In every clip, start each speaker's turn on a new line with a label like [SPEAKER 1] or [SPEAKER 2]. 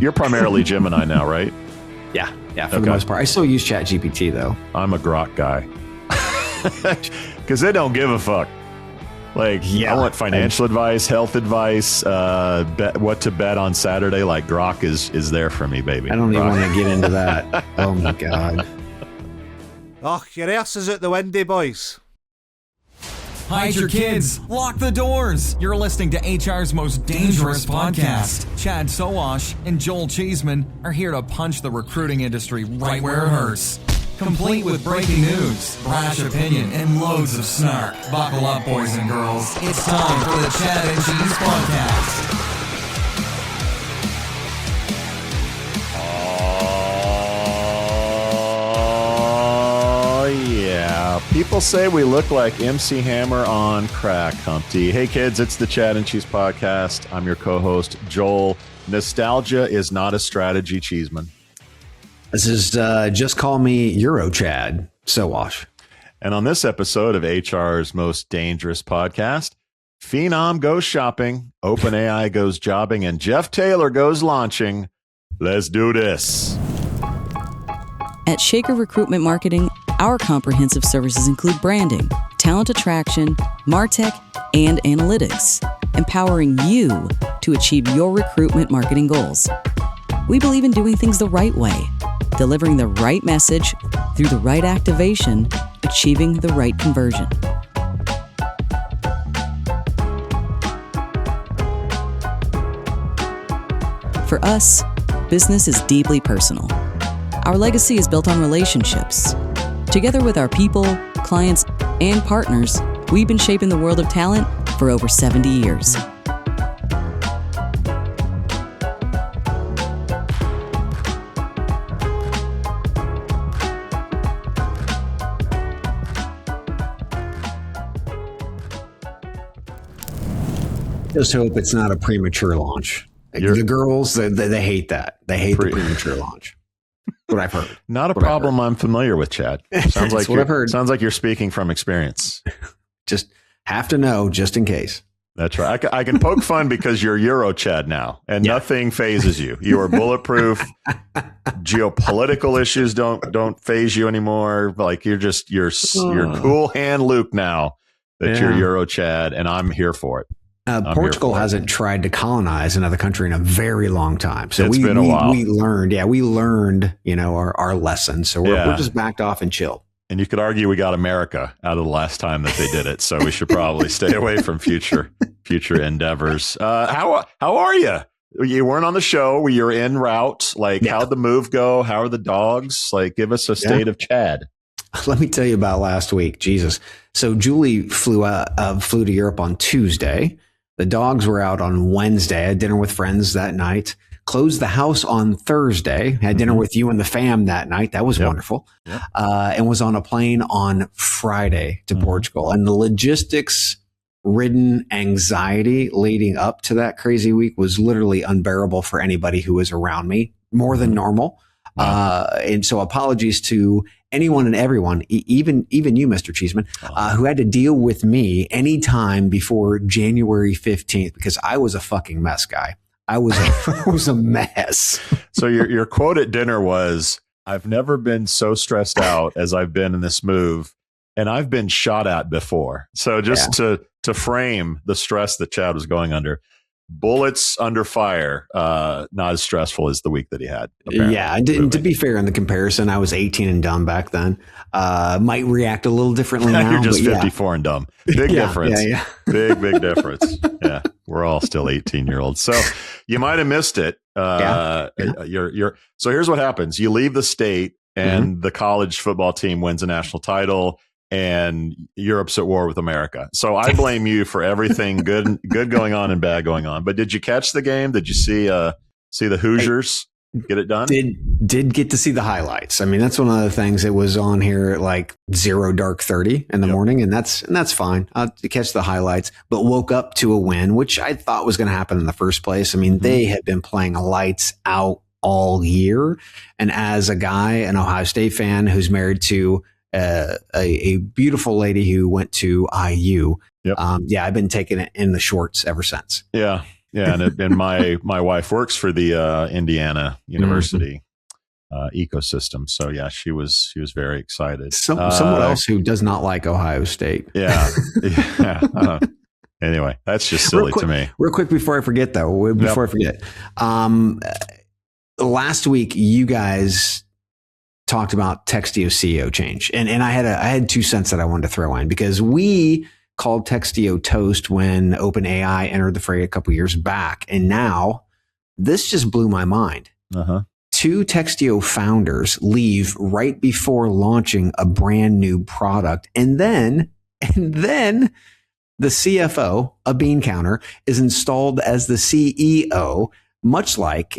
[SPEAKER 1] You're primarily Gemini now, right?
[SPEAKER 2] Yeah, for the most part. I still use ChatGPT though.
[SPEAKER 1] I'm a Grok guy because they don't give a fuck. Like, I want financial advice, health advice, what to bet on Saturday. Like, Grok is there for me, baby.
[SPEAKER 2] I don't even want to get into that. Oh my god.
[SPEAKER 3] Oh, your ass is out the window, boys.
[SPEAKER 4] Hide your kids. Lock the doors. You're listening to HR's most dangerous podcast. Chad Sowash and Joel Cheeseman are here to punch the recruiting industry right where it hurts. Complete with breaking news, brash opinion, and loads of snark. Buckle up, boys and girls. It's time for the Chad and Cheese Podcast.
[SPEAKER 1] People say we look like MC Hammer on crack, Humpty. Hey, kids, it's the Chad and Cheese Podcast. I'm your co-host, Joel. Nostalgia is not a strategy, Cheeseman.
[SPEAKER 2] This is just call me Euro Chad Sowash.
[SPEAKER 1] And on this episode of HR's most dangerous podcast, Phenom goes shopping, OpenAI goes jobbing, and Jeff Taylor goes launching. Let's do this.
[SPEAKER 5] At Shaker Recruitment Marketing, our comprehensive services include branding, talent attraction, MarTech, and analytics, empowering you to achieve your recruitment marketing goals. We believe in doing things the right way, delivering the right message through the right activation, achieving the right conversion. For us, business is deeply personal. Our legacy is built on relationships. Together with our people, clients, and partners, we've been shaping the world of talent for over 70 years.
[SPEAKER 2] Just hope it's not a premature launch. The girls, they hate that. They hate the premature launch. What I've heard.
[SPEAKER 1] Not a problem I'm familiar with, Chad. Sounds like
[SPEAKER 2] what I've heard.
[SPEAKER 1] Sounds like you're speaking from experience.
[SPEAKER 2] Just have to know, just in case.
[SPEAKER 1] That's right. I can poke fun because you're Euro Chad now, and nothing phases you. You are bulletproof. Geopolitical issues don't phase you anymore. Like you're cool hand Luke now that you're Euro Chad, and I'm here for it.
[SPEAKER 2] Portugal hasn't tried to colonize another country in a very long time. So it's been a while. We learned, our lesson. So we're just backed off and chilled.
[SPEAKER 1] And you could argue we got America out of the last time that they did it. So we should probably stay away from future endeavors. How are you? You weren't on the show. You're en route. Like, how'd the move go? How are the dogs? Like, give us a state of Chad.
[SPEAKER 2] Let me tell you about last week. Jesus. So Julie flew to Europe on Tuesday. The dogs were out on Wednesday. I had dinner with friends that night. Closed the house on Thursday. Had dinner with you and the fam that night. That was wonderful. Yep. And was on a plane on Friday to Portugal. And the logistics-ridden anxiety leading up to that crazy week was literally unbearable for anybody who was around me, more than normal. And so apologies to anyone and everyone, even you, Mr. Cheeseman, who had to deal with me anytime before January 15th, because I was a fucking mess, guy. I was a mess.
[SPEAKER 1] So your quote at dinner was, "I've never been so stressed out as I've been in this move, and I've been shot at before." So just to frame the stress that Chad was going under, bullets under fire, not as stressful as the week that he had.
[SPEAKER 2] Yeah, and to be fair, in the comparison, I was 18 and dumb back then. Might react a little differently now.
[SPEAKER 1] You're just 54 and dumb. Big difference. Yeah. Big difference. Yeah, we're all still 18-year-olds. So you might have missed it. So here's what happens. You leave the state and the college football team wins a national title, and Europe's at war with America. So I blame you for everything good going on and bad going on. But did you catch the game? Did you see the Hoosiers get it done?
[SPEAKER 2] Did get to see the highlights. I mean, that's one of the things that was on here at like 0:30 in the morning, and that's fine. I'll catch the highlights, but woke up to a win, which I thought was going to happen in the first place. I mean, they had been playing lights out all year, and as a guy, an Ohio State fan who's married to a beautiful lady who went to IU. Yep. I've been taking it in the shorts ever since.
[SPEAKER 1] Yeah. Yeah, and my wife works for the Indiana University ecosystem. So yeah, she was very excited.
[SPEAKER 2] Someone else who does not like Ohio State.
[SPEAKER 1] Yeah. Anyway, that's just silly to me.
[SPEAKER 2] Real quick before I forget, though, last week you guys talked about Textio CEO Change, and I had 2 cents that I wanted to throw in because we called Textio toast when OpenAI entered the fray a couple years back, and now this just blew my mind. 2 Textio founders leave right before launching a brand new product, and then the CFO, a bean counter, is installed as the CEO, much like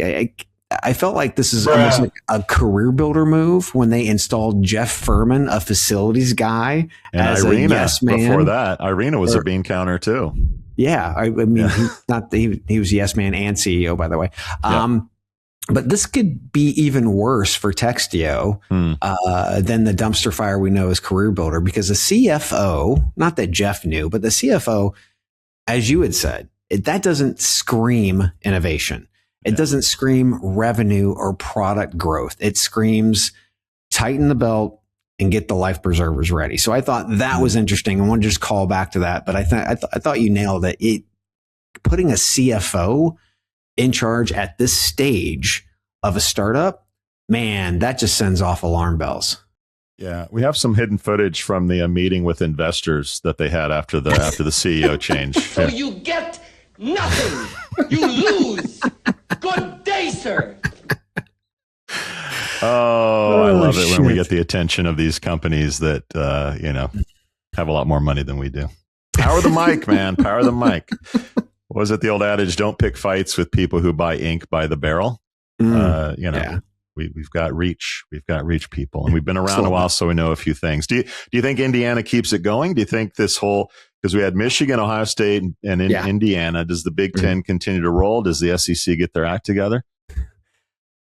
[SPEAKER 2] I felt like this is almost like a career builder move when they installed Jeff Furman, a facilities guy,
[SPEAKER 1] and
[SPEAKER 2] as
[SPEAKER 1] Irina,
[SPEAKER 2] a yes man.
[SPEAKER 1] Before that, Irina was a bean counter too.
[SPEAKER 2] Yeah, I mean, he was yes man and CEO, by the way. But this could be even worse for Textio than the dumpster fire we know as career builder, because the CFO, not that Jeff knew, but the CFO, as you had said, that doesn't scream innovation. It doesn't scream revenue or product growth. It screams tighten the belt and get the life preservers ready. So I thought that was interesting. I want to just call back to that, but I thought you nailed it. Putting a CFO in charge at this stage of a startup, man, that just sends off alarm bells.
[SPEAKER 1] Yeah, we have some hidden footage from the meeting with investors that they had after the CEO change.
[SPEAKER 6] So you get nothing. You lose. Good day, sir.
[SPEAKER 1] I love it when we get the attention of these companies that have a lot more money than we do. Power the mic, man. Power the mic. What was it, the old adage? Don't pick fights with people who buy ink by the barrel. We've got reach. We've got reach people, and we've been around a while, so we know a few things. Do you think Indiana keeps it going? Do you think this whole, because we had Michigan, Ohio State, and Indiana, does the Big Ten continue to roll? Does the SEC get their act together?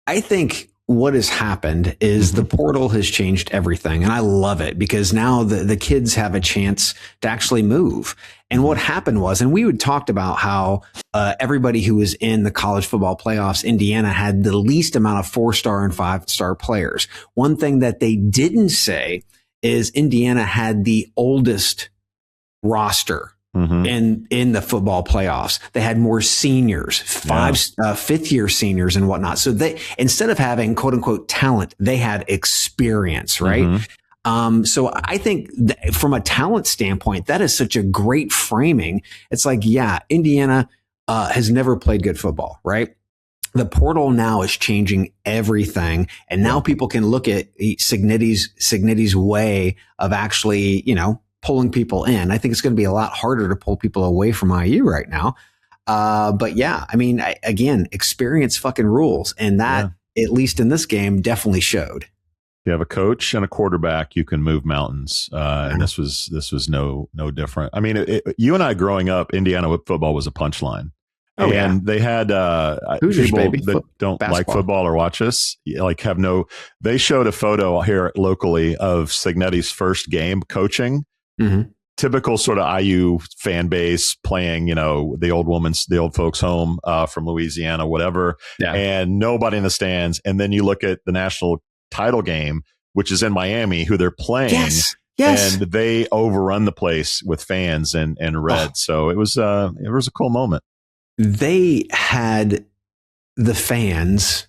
[SPEAKER 2] I think what has happened is the portal has changed everything. And I love it because now the kids have a chance to actually move. And what happened was, and we had talked about how everybody who was in the college football playoffs, Indiana had the least amount of 4-star and 5-star players. One thing that they didn't say is Indiana had the oldest roster in the football playoffs. They had more seniors, fifth-year seniors and whatnot. So they, instead of having quote unquote talent, they had experience, right? So I think from a talent standpoint, that is such a great framing. It's like, Indiana has never played good football, right? The portal now is changing everything. And now people can look at Cignetti's way of actually, pulling people in. I think it's going to be a lot harder to pull people away from IU right now. But again, experience fucking rules. And that, at least in this game, definitely showed.
[SPEAKER 1] You have a coach and a quarterback, you can move mountains. And this was no different. I mean, you and I growing up, Indiana football was a punchline. They had
[SPEAKER 2] Hoosiers,
[SPEAKER 1] people
[SPEAKER 2] baby.
[SPEAKER 1] that don't like football or watch us, they showed a photo here locally of Cignetti's first game coaching. Typical sort of IU fan base playing, the old folks home from Louisiana, whatever, and nobody in the stands. And then you look at the national title game, which is in Miami, who they're playing, and they overrun the place with fans and red. So it was a cool moment.
[SPEAKER 2] They had the fans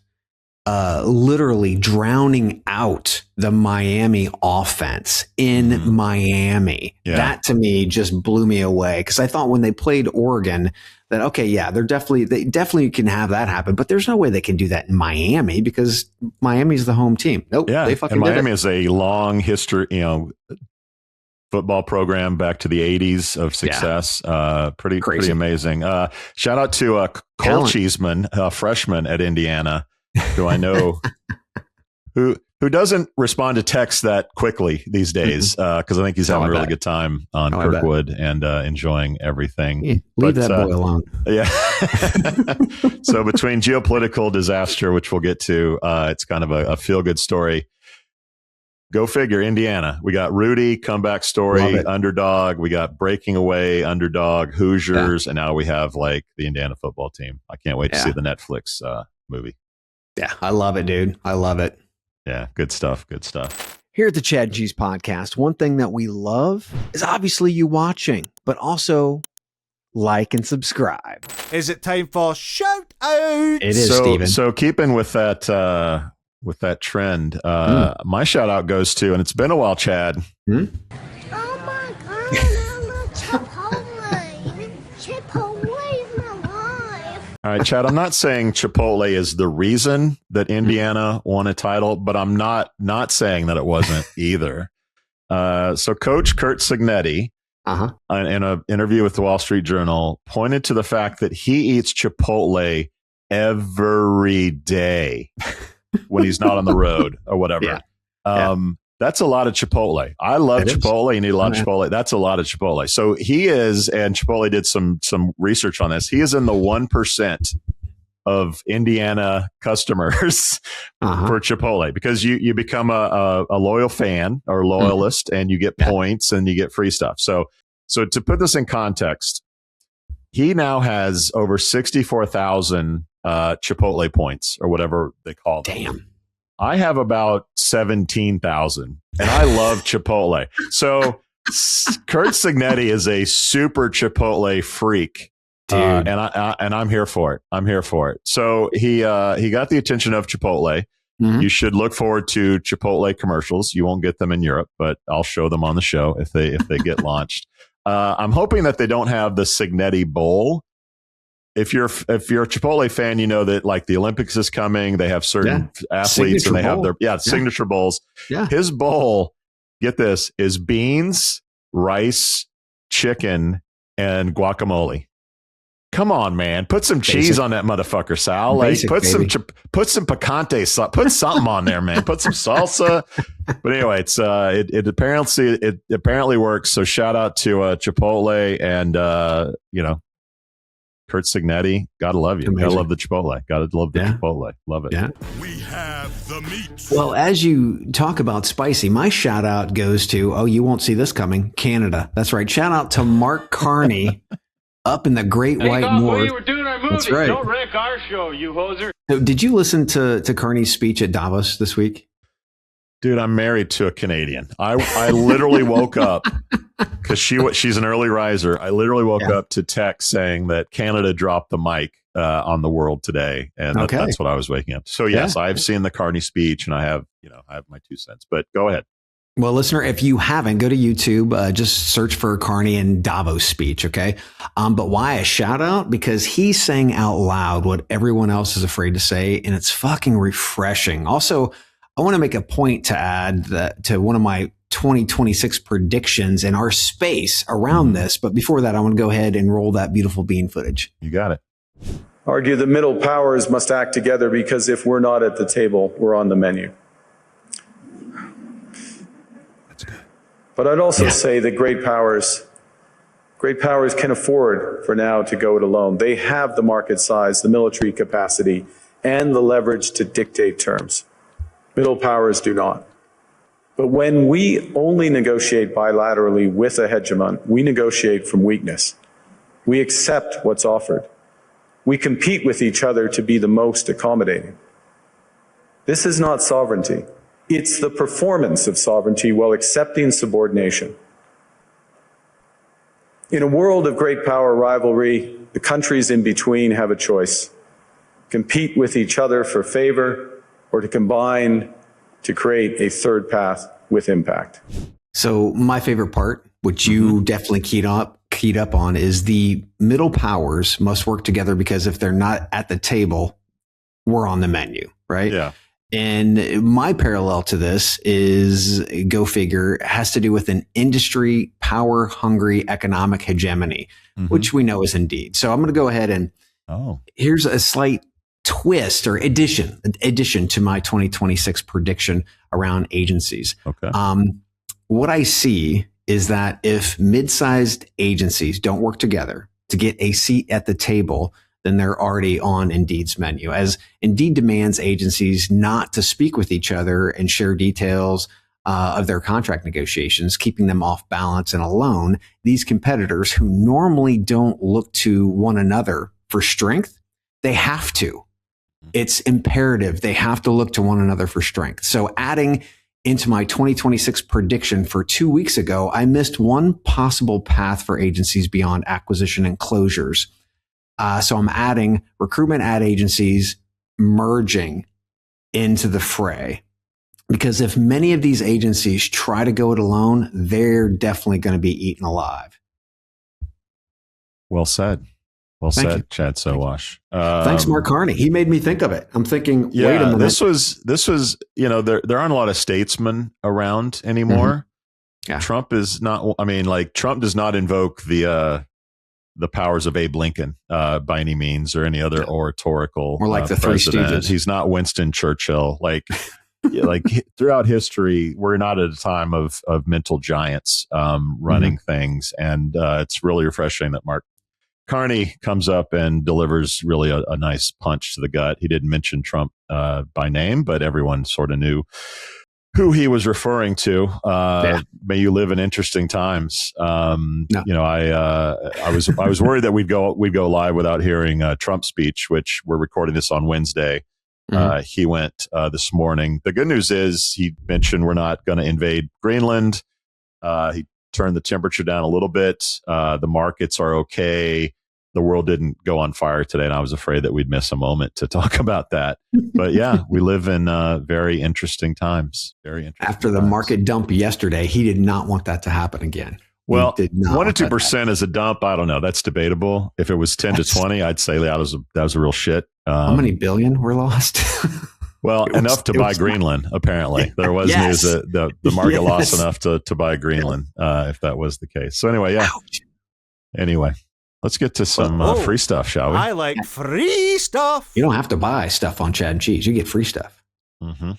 [SPEAKER 2] literally drowning out the Miami offense in Miami. That to me just blew me away, because I thought when they played Oregon that, they definitely can have that happen, but there's no way they can do that in Miami because Miami's the home team. Nope. They fucking
[SPEAKER 1] and Miami
[SPEAKER 2] did it.
[SPEAKER 1] is a long history, football program back to the 80s of success. Pretty amazing. Shout out to Cole Cheeseman, a freshman at Indiana, who I know who doesn't respond to texts that quickly these days, because I think he's having a really good time on Kirkwood and enjoying everything.
[SPEAKER 2] Leave that boy alone.
[SPEAKER 1] Yeah. So between geopolitical disaster, which we'll get to, it's kind of a feel-good story. go figure, Indiana. We got Rudy, comeback story, underdog. We got breaking away, underdog, Hoosiers. And now we have like the Indiana football team. I can't wait to see the Netflix movie.
[SPEAKER 2] Yeah, I love it, dude. I love it.
[SPEAKER 1] Yeah, good stuff. Good stuff.
[SPEAKER 2] Here at the Chad G's podcast, one thing that we love is obviously you watching, but also like and subscribe.
[SPEAKER 3] Is it time for shout out?
[SPEAKER 2] It is, Steven.
[SPEAKER 1] So keeping with that trend, my shout out goes to, and it's been a while, Chad.
[SPEAKER 7] Oh my God, I love Chipotle. Chipotle is my life.
[SPEAKER 1] All right, Chad, I'm not saying Chipotle is the reason that Indiana won a title, but I'm not saying that it wasn't either. So Coach Curt Cignetti, in an interview with the Wall Street Journal, pointed to the fact that he eats Chipotle every day when he's not on the road or whatever. That's a lot of Chipotle. I love Chipotle. You need a lot of Chipotle. That's a lot of Chipotle. So he is, and Chipotle did some research on this. He is in the 1% of Indiana customers for Chipotle, because you become a loyal fan or loyalist, and you get points and you get free stuff. So to put this in context, he now has over 64,000 Chipotle points, or whatever they call them.
[SPEAKER 2] Damn.
[SPEAKER 1] I have about 17,000, and I love Chipotle. So Curt Cignetti is a super Chipotle freak.
[SPEAKER 2] Dude.
[SPEAKER 1] And I'm here for it. I'm here for it. So he got the attention of Chipotle. You should look forward to Chipotle commercials. You won't get them in Europe, but I'll show them on the show if they get launched. I'm hoping that they don't have the Cignetti Bowl. If you're a Chipotle fan, you know that like the Olympics is coming. They have certain athletes, and they have their signature bowls. Yeah. His bowl, get this, is beans, rice, chicken, and guacamole. Come on, man. Put some cheese on that motherfucker, Sal. Like put some picante sauce. Put something on there, man. Put some salsa. But anyway, it's it apparently works. So shout out to Chipotle and Curt Cignetti. Gotta love you. Amazing. Gotta love the Chipotle. Gotta love the Chipotle. Love it.
[SPEAKER 2] Yeah.
[SPEAKER 8] We have the meat.
[SPEAKER 2] Well, as you talk about spicy, my shout out goes to, you won't see this coming, Canada. That's right. Shout out to Mark Carney up in the Great White North.
[SPEAKER 9] We were doing our movie.
[SPEAKER 2] That's right.
[SPEAKER 9] Don't wreck our show, you hoser.
[SPEAKER 2] So did you listen to Carney's speech at Davos this week?
[SPEAKER 1] Dude, I'm married to a Canadian. I literally woke up because she's an early riser. I literally woke up to text saying that Canada dropped the mic on the world today, and that's what I was waking up. So yes, I've seen the Carney speech, and I have my 2 cents. But go ahead.
[SPEAKER 2] Well, listener, if you haven't, go to YouTube, just search for Carney and Davos speech, okay? But why a shout out? Because he's saying out loud what everyone else is afraid to say, and it's fucking refreshing. Also, I want to make a point to add that to one of my 2026 predictions in our space around this. But before that, I want to go ahead and roll that beautiful bean footage.
[SPEAKER 1] You got it.
[SPEAKER 10] Argue the middle powers must act together, because if we're not at the table, we're on the menu.
[SPEAKER 1] That's good.
[SPEAKER 10] But I'd also say that great powers can afford for now to go it alone. They have the market size, the military capacity, and the leverage to dictate terms. Middle powers do not. But when we only negotiate bilaterally with a hegemon, we negotiate from weakness. We accept what's offered. We compete with each other to be the most accommodating. This is not sovereignty. It's the performance of sovereignty while accepting subordination. In a world of great power rivalry, the countries in between have a choice: compete with each other for favor, or to combine to create a third path with impact.
[SPEAKER 2] So my favorite part, which you definitely keyed up on, is the middle powers must work together, because if they're not at the table, we're on the menu, right? Yeah. And my parallel to this is, go figure, has to do with an industry power hungry economic hegemony, which we know is Indeed. So I'm going to go ahead and here's a slight twist or addition to my 2026 prediction around agencies. Okay. What I see is that if mid-sized agencies don't work together to get a seat at the table, then they're already on Indeed's menu, as Indeed demands agencies not to speak with each other and share details of their contract negotiations, keeping them off balance and alone. These competitors who normally don't look to one another for strength, they have to. It's imperative. They have to look to one another for strength. So adding into my 2026 prediction for 2 weeks ago, I missed one possible path for agencies beyond acquisition and closures. So I'm adding recruitment ad agencies merging into the fray. Because if many of these agencies try to go it alone, they're definitely going to be eaten alive.
[SPEAKER 1] Well said. Well
[SPEAKER 2] Thank
[SPEAKER 1] said,
[SPEAKER 2] you.
[SPEAKER 1] Chad Sowash.
[SPEAKER 2] Thanks, Mark Carney. He made me think of it. I'm thinking,
[SPEAKER 1] Yeah,
[SPEAKER 2] wait a minute.
[SPEAKER 1] this was, there aren't a lot of statesmen around anymore.
[SPEAKER 2] Yeah.
[SPEAKER 1] Trump is not, Trump does not invoke the powers of Abe Lincoln by any means, or any other oratorical
[SPEAKER 2] Or like the Three
[SPEAKER 1] president.
[SPEAKER 2] Stooges.
[SPEAKER 1] He's not Winston Churchill. Like throughout history, we're not at a time of mental giants running things. And it's really refreshing that Mark Carney comes up and delivers really a nice punch to the gut. He didn't mention Trump by name, but everyone sort of knew who he was referring to. May you live in interesting times. I was worried that we'd go live without hearing Trump's speech, which we're recording this on Wednesday. He went this morning. The good news is he mentioned we're not going to invade Greenland. He turned the temperature down a little bit. The markets are okay. The world didn't go on fire today, and I was afraid that we'd miss a moment to talk about that. But yeah, we live in very interesting times. Very interesting.
[SPEAKER 2] After the market dump yesterday, he did not want that to happen again.
[SPEAKER 1] Well, 1 to 2% is a dump. I don't know. That's debatable. If it was 10 to 20, I'd say that was a real shit.
[SPEAKER 2] How many billion were lost?
[SPEAKER 1] Well, enough to buy Greenland, apparently. There was news that the market lost enough to buy Greenland, if that was the case. So anyway, yeah.
[SPEAKER 2] Ouch.
[SPEAKER 1] Anyway, let's get to some free stuff, shall we?
[SPEAKER 3] I like free stuff.
[SPEAKER 2] You don't have to buy stuff on Chad and Cheese. You get free stuff.
[SPEAKER 1] Mm-hmm.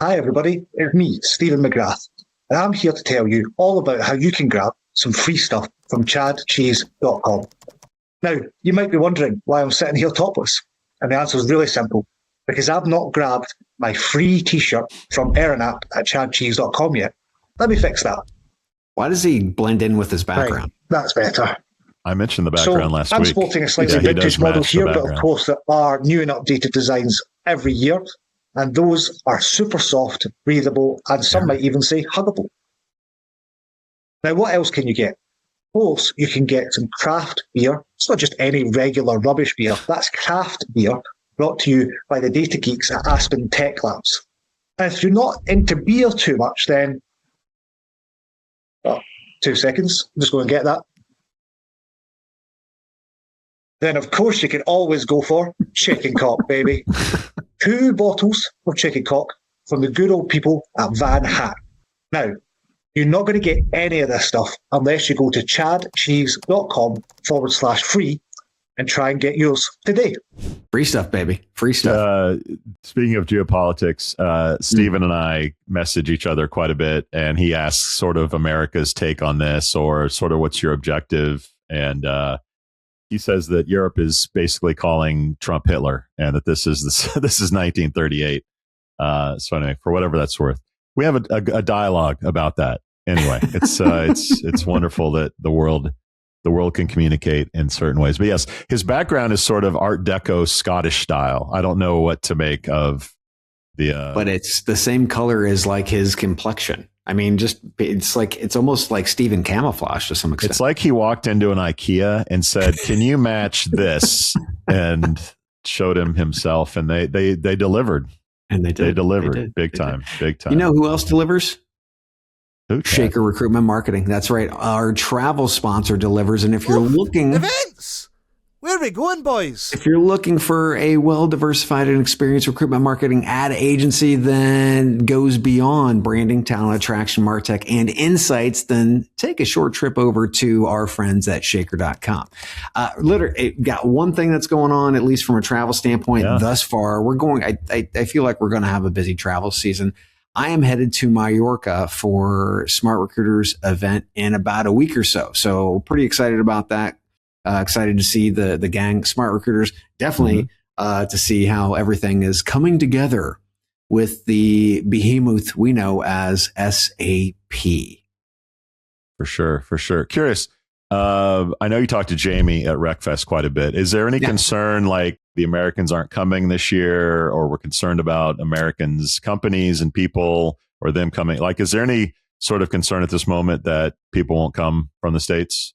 [SPEAKER 11] Hi, everybody. It's me, Stephen McGrath, and I'm here to tell you all about how you can grab some free stuff from chatgpt.com. Now, you might be wondering why I'm sitting here topless, and the answer is really simple. Because I've not grabbed my free t-shirt from Aaron app at chatgpt.com yet. Let me fix that.
[SPEAKER 2] Why does he blend in with his background?
[SPEAKER 11] Right, that's better.
[SPEAKER 1] I mentioned the background last week.
[SPEAKER 11] I'm sporting a slightly vintage model here, but of course there are new and updated designs every year. And those are super soft, breathable, and some might even say huggable. Now, what else can you get? Of course, you can get some craft beer. It's not just any regular rubbish beer. That's craft beer, brought to you by the data geeks at Aspen Tech Labs. And if you're not into beer too much, then 2 seconds, I'm just going to get that. Then, of course, you can always go for chicken cock, baby. 2 bottles of chicken cock from the good old people at Van Hack. Now, you're not going to get any of this stuff unless you go to chadcheese.com/free and try and get yours today.
[SPEAKER 2] Free stuff, baby. Free stuff.
[SPEAKER 1] Speaking of geopolitics, Stephen and I message each other quite a bit, and he asks sort of America's take on this, or sort of what's your objective? And he says that Europe is basically calling Trump Hitler, and that this is 1938. So anyway, for whatever that's worth, we have a dialogue about that. Anyway, it's wonderful that the world can communicate in certain ways. But yes, his background is sort of Art Deco Scottish style. I don't know what to make of the.
[SPEAKER 2] But it's the same color as like his complexion. I mean, it's almost like Stephen camouflage to some extent.
[SPEAKER 1] It's like he walked into an IKEA and said, "Can you match this?" and showed him himself, and they delivered.
[SPEAKER 2] And they
[SPEAKER 1] delivered big time.
[SPEAKER 2] You know who else delivers?
[SPEAKER 1] Who?
[SPEAKER 2] Shaker Recruitment Marketing. That's right. Our travel sponsor delivers. And if you're looking...
[SPEAKER 3] Events! Where are we going, boys?
[SPEAKER 2] If you're looking for a well-diversified and experienced recruitment marketing ad agency that goes beyond branding, talent attraction, MarTech, and insights, then take a short trip over to our friends at shaker.com. Literally, got one thing that's going on, at least from a travel standpoint thus far. I feel like we're going to have a busy travel season. I am headed to Mallorca for Smart Recruiters event in about a week or so. So pretty excited about that. Excited to see the gang, Smart Recruiters, definitely to see how everything is coming together with the behemoth we know as SAP.
[SPEAKER 1] For sure. Curious. I know you talked to Jamie at RecFest quite a bit. Is there any concern like the Americans aren't coming this year, or we're concerned about Americans, companies and people, or them coming? Like, is there any sort of concern at this moment that people won't come from the States?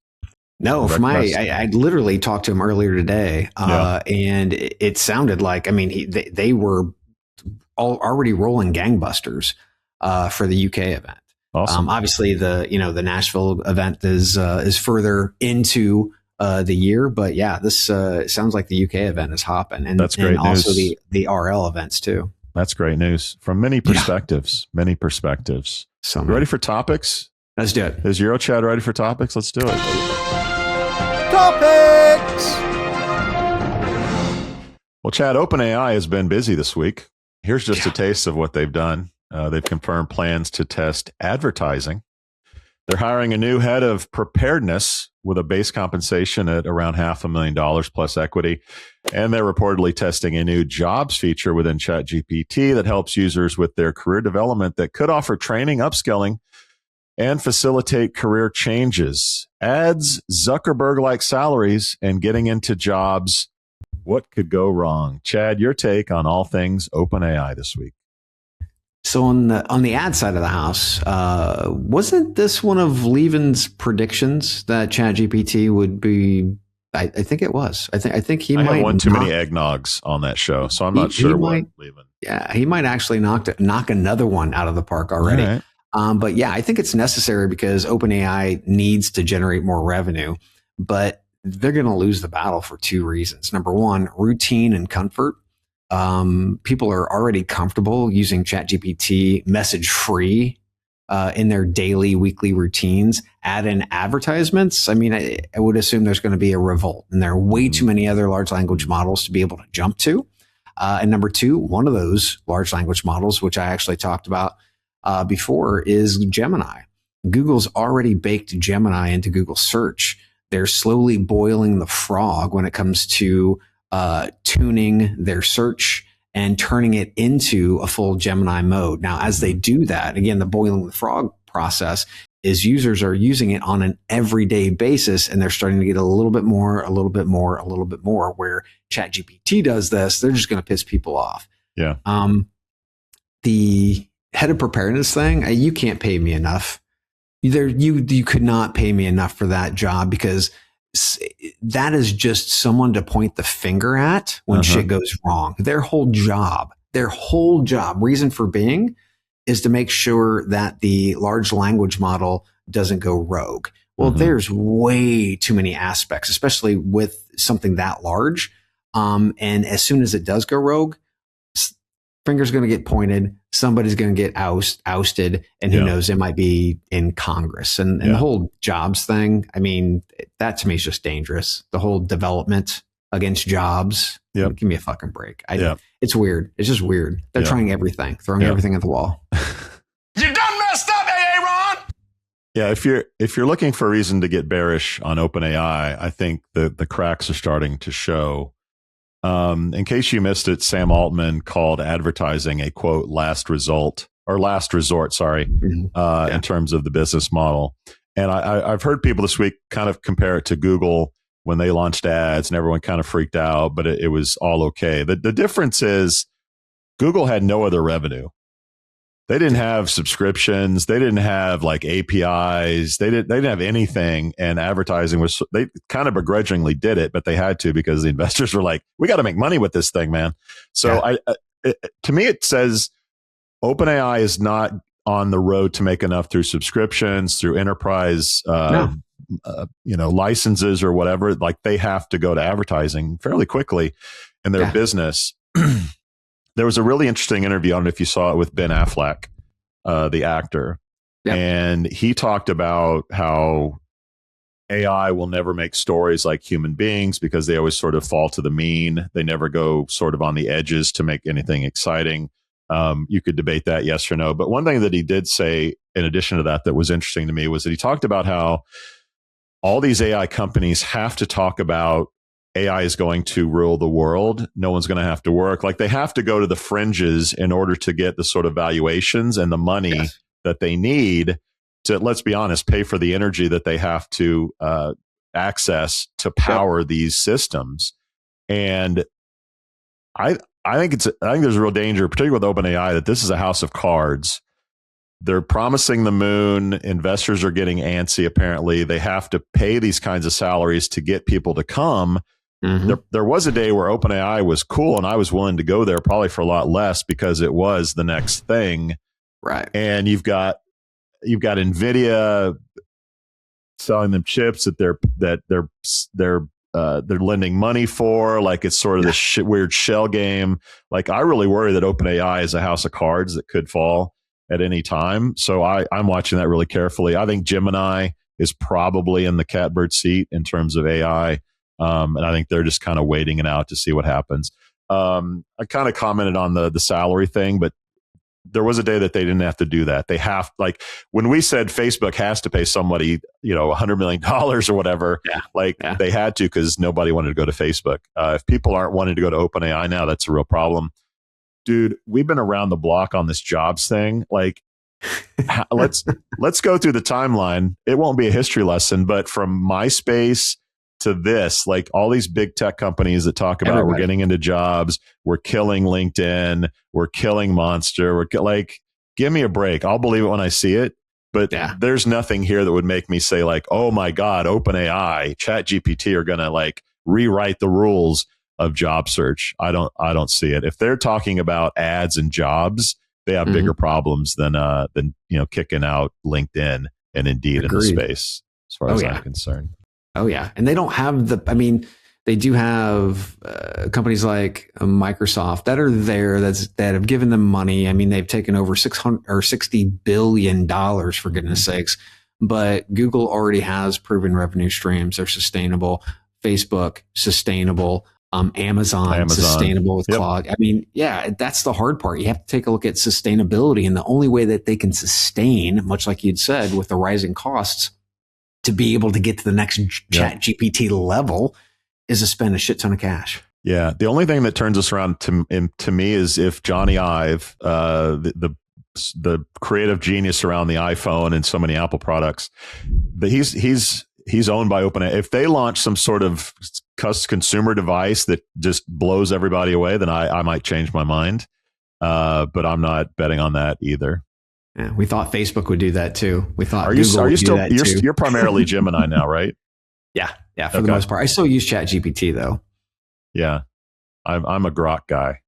[SPEAKER 2] No, I literally talked to him earlier today, and it sounded like, I mean, they were already rolling gangbusters for the UK event.
[SPEAKER 1] Awesome.
[SPEAKER 2] Obviously, the Nashville event is further into the year, but yeah, this sounds like the UK event is hopping, and
[SPEAKER 1] that's great
[SPEAKER 2] and
[SPEAKER 1] news.
[SPEAKER 2] Also the RL events too.
[SPEAKER 1] That's great news from many perspectives. Many perspectives.
[SPEAKER 2] So
[SPEAKER 1] ready for topics?
[SPEAKER 2] Let's do it.
[SPEAKER 1] Is Eurochad ready for topics? Let's do it.
[SPEAKER 3] Topics!
[SPEAKER 1] Well, Chad, OpenAI has been busy this week. Here's just a taste of what they've done. They've confirmed plans to test advertising. They're hiring a new head of preparedness with a base compensation at around $500,000 plus equity. And they're reportedly testing a new jobs feature within ChatGPT that helps users with their career development that could offer training, upskilling, and facilitate career changes. Adds Zuckerberg-like salaries and getting into jobs. What could go wrong? Chad, your take on all things OpenAI this week.
[SPEAKER 2] So on the ad side of the house, wasn't this one of Levin's predictions that ChatGPT would be? I think it was. I think he might
[SPEAKER 1] have one too many eggnogs on that show, so I'm not sure what Levin.
[SPEAKER 2] Yeah, he might actually knock another one out of the park already.
[SPEAKER 1] Right.
[SPEAKER 2] But yeah, I think it's necessary because OpenAI needs to generate more revenue, but they're going to lose the battle for two reasons. Number one, routine and comfort. People are already comfortable using ChatGPT message free in their daily, weekly routines. Add in advertisements. I mean, I would assume there's going to be a revolt, and there are way too many other large language models to be able to jump to. And number two, one of those large language models, which I actually talked about before, is Gemini. Google's already baked Gemini into Google search. They're slowly boiling the frog when it comes to tuning their search and turning it into a full Gemini mode. Now, as they do that, again, the boiling the frog process is users are using it on an everyday basis, and they're starting to get a little bit more, where ChatGPT does this, they're just going to piss people off.
[SPEAKER 1] Yeah.
[SPEAKER 2] The head of preparedness thing, you can't pay me enough. You could not pay me enough for that job, because that is just someone to point the finger at when shit goes wrong. Their whole job, reason for being, is to make sure that the large language model doesn't go rogue. Well, there's way too many aspects, especially with something that large. And as soon as it does go rogue, finger's going to get pointed. Somebody's going to get ousted, and who knows, it might be in Congress. And the whole jobs thing, I mean, that to me is just dangerous. The whole development against jobs. Yep. Give me a fucking break. It's weird. It's just weird. They're trying everything, throwing everything at the wall.
[SPEAKER 8] You done messed up, Aaron.
[SPEAKER 1] Yeah, if you're looking for a reason to get bearish on OpenAI, I think the cracks are starting to show. In case you missed it, Sam Altman called advertising a quote last resort, in terms of the business model. And I've heard people this week kind of compare it to Google when they launched ads, and everyone kind of freaked out, but it was all okay. The difference is Google had no other revenue. They didn't have subscriptions. They didn't have like APIs. They didn't have anything. And advertising they kind of begrudgingly did it, but they had to, because the investors were like, we got to make money with this thing, man. So to me, it says OpenAI is not on the road to make enough through subscriptions, through enterprise, licenses or whatever. Like, they have to go to advertising fairly quickly in their business. There was a really interesting interview. I don't know if you saw it, with Ben Affleck, the actor. Yep. And he talked about how AI will never make stories like human beings, because they always sort of fall to the mean. They never go sort of on the edges to make anything exciting. You could debate that, yes or no. But one thing that he did say, in addition to that was interesting to me, was that he talked about how all these AI companies have to talk about AI is going to rule the world. No one's going to have to work. Like they have to go to the fringes in order to get the sort of valuations and the money that they need to, let's be honest, pay for the energy that they have to access to power these systems. And I think there's a real danger, particularly with OpenAI, that this is a house of cards. They're promising the moon. Investors are getting antsy. Apparently, they have to pay these kinds of salaries to get people to come. There was a day where OpenAI was cool, and I was willing to go there probably for a lot less because it was the next thing.
[SPEAKER 2] Right.
[SPEAKER 1] And you've got NVIDIA selling them chips that they're lending money for. Like it's sort of this weird shell game. Like I really worry that OpenAI is a house of cards that could fall at any time. So I'm watching that really carefully. I think Gemini is probably in the catbird seat in terms of AI. And I think they're just kind of waiting it out to see what happens. I kind of commented on the salary thing, but there was a day that they didn't have to do that. They have, like when we said Facebook has to pay somebody, $100 million or whatever, they had to, because nobody wanted to go to Facebook. If people aren't wanting to go to OpenAI now, that's a real problem. Dude, we've been around the block on this jobs thing. Like, let's go through the timeline. It won't be a history lesson, but from MySpace to this, like all these big tech companies that talk about we're getting into jobs, we're killing LinkedIn, we're killing Monster, give me a break. I'll believe it when I see it. But there's nothing here that would make me say like, oh my God, OpenAI, ChatGPT are going to like rewrite the rules of job search. I don't see it. If they're talking about ads and jobs, they have bigger problems than kicking out LinkedIn and Indeed in the space, as far as I'm concerned.
[SPEAKER 2] Oh yeah. And they don't have they do have companies like Microsoft that are there that have given them money. I mean, they've taken over $60 billion, for goodness sakes, but Google already has proven revenue streams. They're sustainable. Facebook, sustainable. Amazon, sustainable with Claude. I mean, that's the hard part. You have to take a look at sustainability, and the only way that they can sustain, much like you'd said, with the rising costs, to be able to get to the next ChatGPT level is to spend a shit ton of cash.
[SPEAKER 1] Yeah. The only thing that turns us around to me is if Johnny Ive, the creative genius around the iPhone and so many Apple products, he's owned by OpenAI. If they launch some sort of consumer device that just blows everybody away, then I might change my mind. But I'm not betting on that either.
[SPEAKER 2] Yeah, we thought Facebook would do that too. We thought
[SPEAKER 1] are you still you're primarily Gemini now, right?
[SPEAKER 2] Yeah, for the most part. I still use ChatGPT though.
[SPEAKER 1] Yeah, I'm a Grok guy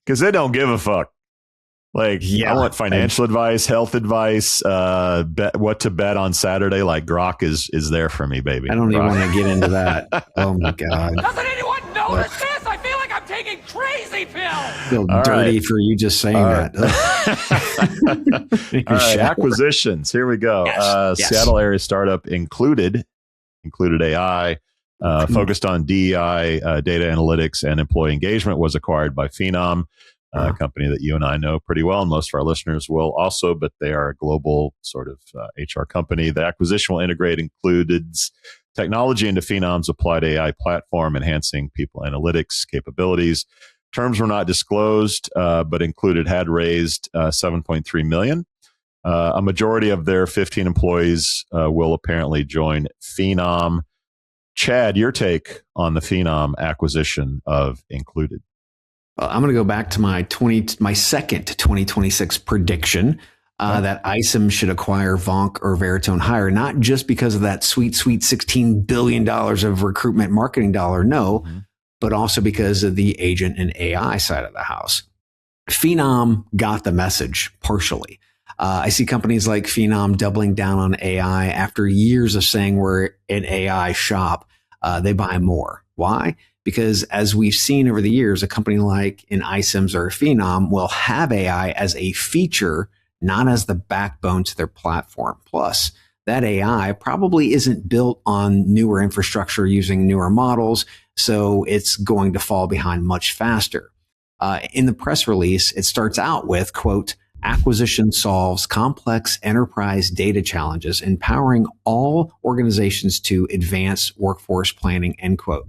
[SPEAKER 1] because they don't give a fuck. Like, I want financial advice, health advice, what to bet on Saturday. Like Grok is there for me, baby.
[SPEAKER 2] I don't even want to get into that. Oh my God.
[SPEAKER 8] Doesn't anyone notice this? I feel like I'm taking crazy pills.
[SPEAKER 2] I feel dirty for you just saying that.
[SPEAKER 1] All right, acquisitions. Here we go. Yes. Seattle area startup included AI, focused on DEI, data analytics, and employee engagement, was acquired by Phenom. A company that you and I know pretty well, and most of our listeners will also, but they are a global sort of HR company. The acquisition will integrate included technology into Phenom's applied AI platform, enhancing people analytics capabilities. Terms were not disclosed, but included had raised $7.3 million. A majority of their 15 employees will apparently join Phenom. Chad, your take on the Phenom acquisition of Included?
[SPEAKER 2] I'm going to go back to my second 2026 prediction that ISIM should acquire Vonk or Veritone Hire, not just because of that sweet $16 billion of recruitment marketing dollar, but also because of the agent and AI side of the house. Phenom got the message partially. I see companies like Phenom doubling down on AI after years of saying we're an AI shop. They buy more. Why? Because as we've seen over the years, a company like an iCIMS or a Phenom will have AI as a feature, not as the backbone to their platform. Plus, that AI probably isn't built on newer infrastructure using newer models, so it's going to fall behind much faster. In the press release, it starts out with, quote, Acquisition solves complex enterprise data challenges, empowering all organizations to advance workforce planning, end quote.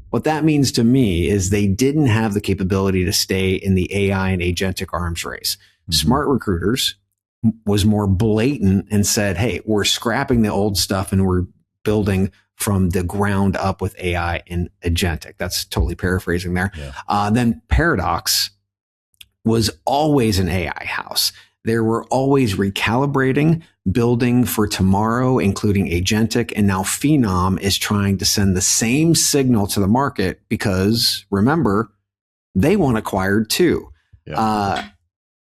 [SPEAKER 2] What that means to me is they didn't have the capability to stay in the AI and agentic arms race. Smart Recruiters was more blatant and said, hey, we're scrapping the old stuff and we're building from the ground up with AI and agentic. That's totally paraphrasing there. Yeah. Then Paradox was always an AI house. They were always recalibrating, building for tomorrow, including agentic. And now Phenom is trying to send the same signal to the market because, remember, they want acquired too. Yeah.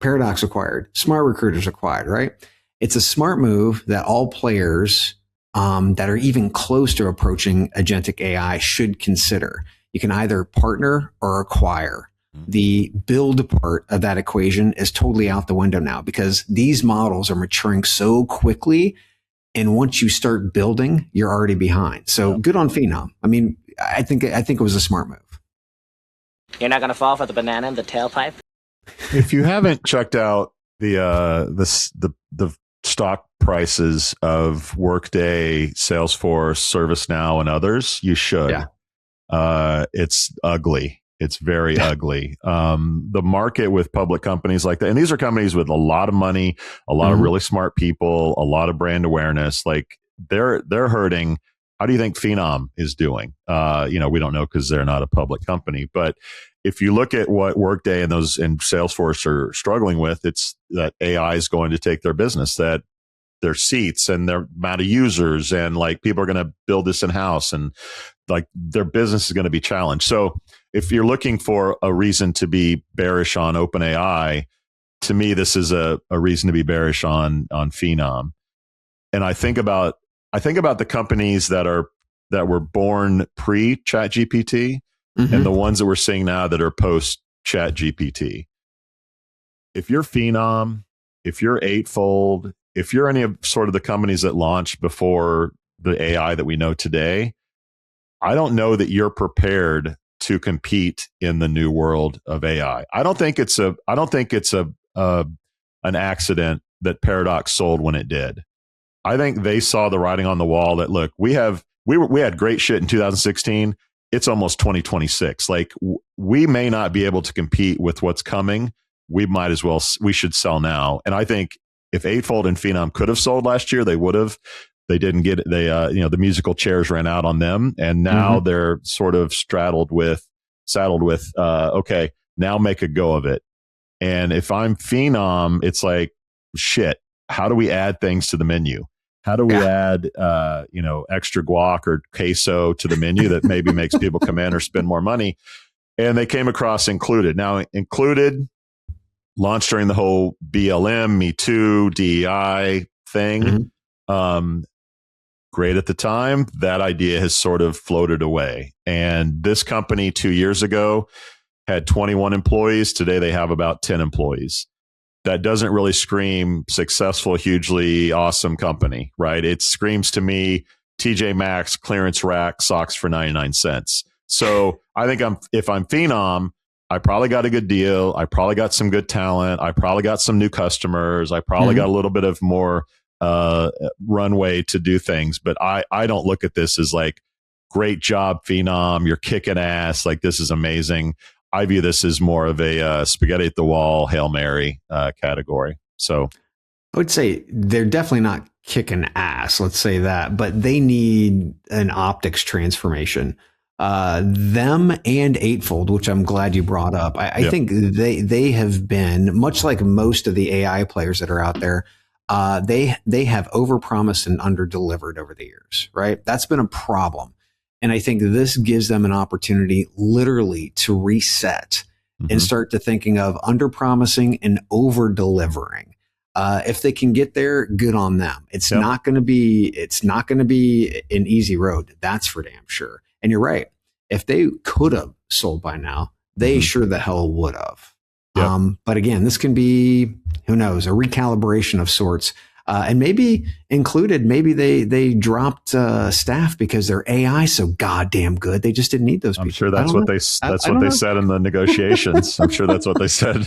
[SPEAKER 2] Paradox acquired, Smart Recruiters acquired, right? It's a smart move that all players that are even close to approaching agentic AI should consider. You can either partner or acquire. The build part of that equation is totally out the window now because these models are maturing so quickly. And once you start building, you're already behind. So good on Phenom. I mean, I think it was a smart move.
[SPEAKER 12] You're not going to fall for the banana in the tailpipe?
[SPEAKER 1] If you haven't checked out the stock prices of Workday, Salesforce, ServiceNow, and others, you should. Yeah. It's ugly. It's very ugly. The market with public companies like that, and these are companies with a lot of money, a lot of really smart people, a lot of brand awareness. Like they're hurting. How do you think Phenom is doing? We don't know because they're not a public company. But if you look at what Workday and Salesforce are struggling with, it's that AI is going to take their business, that their seats and their amount of users, and like people are going to build this in house, and like their business is going to be challenged. So if you're looking for a reason to be bearish on OpenAI, to me, this is a reason to be bearish on Phenom. And I think about the companies that were born pre ChatGPT and the ones that we're seeing now that are post ChatGPT. If you're Phenom, if you're Eightfold, if you're any of sort of the companies that launched before the AI that we know today, I don't know that you're prepared to compete in the new world of AI. I don't think it's an accident that Paradox sold when it did. I think they saw the writing on the wall that, look, we had great shit in 2016. It's almost 2026. Like we may not be able to compete with what's coming. We should sell now. And I think if Eightfold and Phenom could have sold last year, they would have. They didn't get it. They, the musical chairs ran out on them, and now they're sort of saddled with, okay, now make a go of it. And if I'm Phenom, it's like, shit, how do we add things to the menu? How do we add, extra guac or queso to the menu that maybe makes people come in or spend more money? And they came across Included. Now, Included launched during the whole BLM, Me Too, DEI thing. Great at the time. That idea has sort of floated away. And this company 2 years ago had 21 employees. Today they have about 10 employees. That doesn't really scream successful, hugely awesome company, right? It screams to me TJ Maxx clearance rack socks for 99 cents. So I think if I'm Phenom, I probably got a good deal. I probably got some good talent. I probably got some new customers. I probably got a little bit of more runway to do things. But I don't look at this as like, great job, Phenom. You're kicking ass. Like, this is amazing. I view this as more of a spaghetti at the wall, Hail Mary category. So
[SPEAKER 2] I would say they're definitely not kicking ass. Let's say that, but they need an optics transformation. Them and Eightfold, which I'm glad you brought up. I think they have been, much like most of the AI players that are out there, they have overpromised and underdelivered over the years, right? That's been a problem. And I think this gives them an opportunity literally to reset and start to thinking of underpromising and over-delivering. If they can get there, good on them. It's not going to be an easy road. That's for damn sure. And you're right. If they could have sold by now, they sure the hell would have. But again, this can be, who knows, a recalibration of sorts. And maybe Included, maybe they dropped staff because their AI so goddamn good. They just didn't need those people.
[SPEAKER 1] I'm sure that's what they said in the negotiations. I'm sure that's what they said.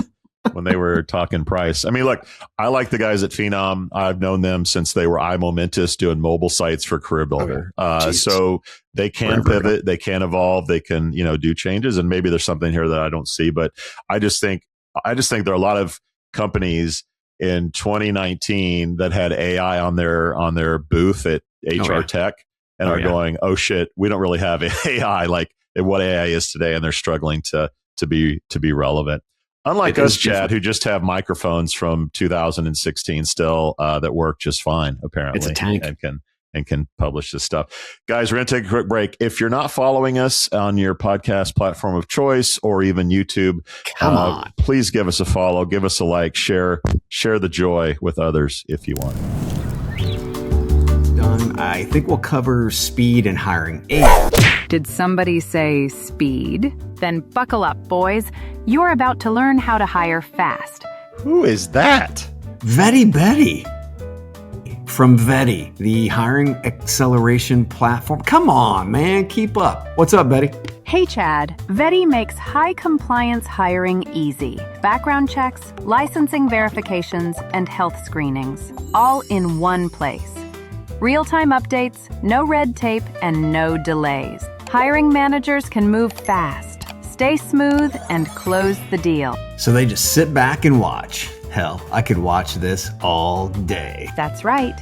[SPEAKER 1] when they were talking price. I mean, look, I like the guys at Phenom. I've known them since they were iMomentous doing mobile sites for Career Builder. So they can pivot, they can evolve, they can, do changes. And maybe there's something here that I don't see, but I just think there are a lot of companies in 2019 that had AI on their booth at HR Tech and are going, oh shit, we don't really have AI like what AI is today, and they're struggling to be relevant. Unlike us, Chad, who just have microphones from 2016 still that work just fine, apparently.
[SPEAKER 2] It's a tank.
[SPEAKER 1] And can publish this stuff. Guys, we're going to take a quick break. If you're not following us on your podcast platform of choice or even YouTube,
[SPEAKER 2] come on,
[SPEAKER 1] please give us a follow, give us a like, share the joy with others if you want.
[SPEAKER 2] Done. I think we'll cover speed and hiring.
[SPEAKER 13] Did somebody say speed? Then buckle up, boys. You're about to learn how to hire fast.
[SPEAKER 1] Who is that?
[SPEAKER 2] Vetty Betty. From Vetty, the hiring acceleration platform. Come on, man, keep up. What's up, Betty?
[SPEAKER 13] Hey, Chad. Vetty makes high compliance hiring easy. Background checks, licensing verifications, and health screenings, all in one place. Real-time updates, no red tape, and no delays. Hiring managers can move fast, stay smooth, and close the deal.
[SPEAKER 2] So they just sit back and watch. Hell, I could watch this all day.
[SPEAKER 13] That's right.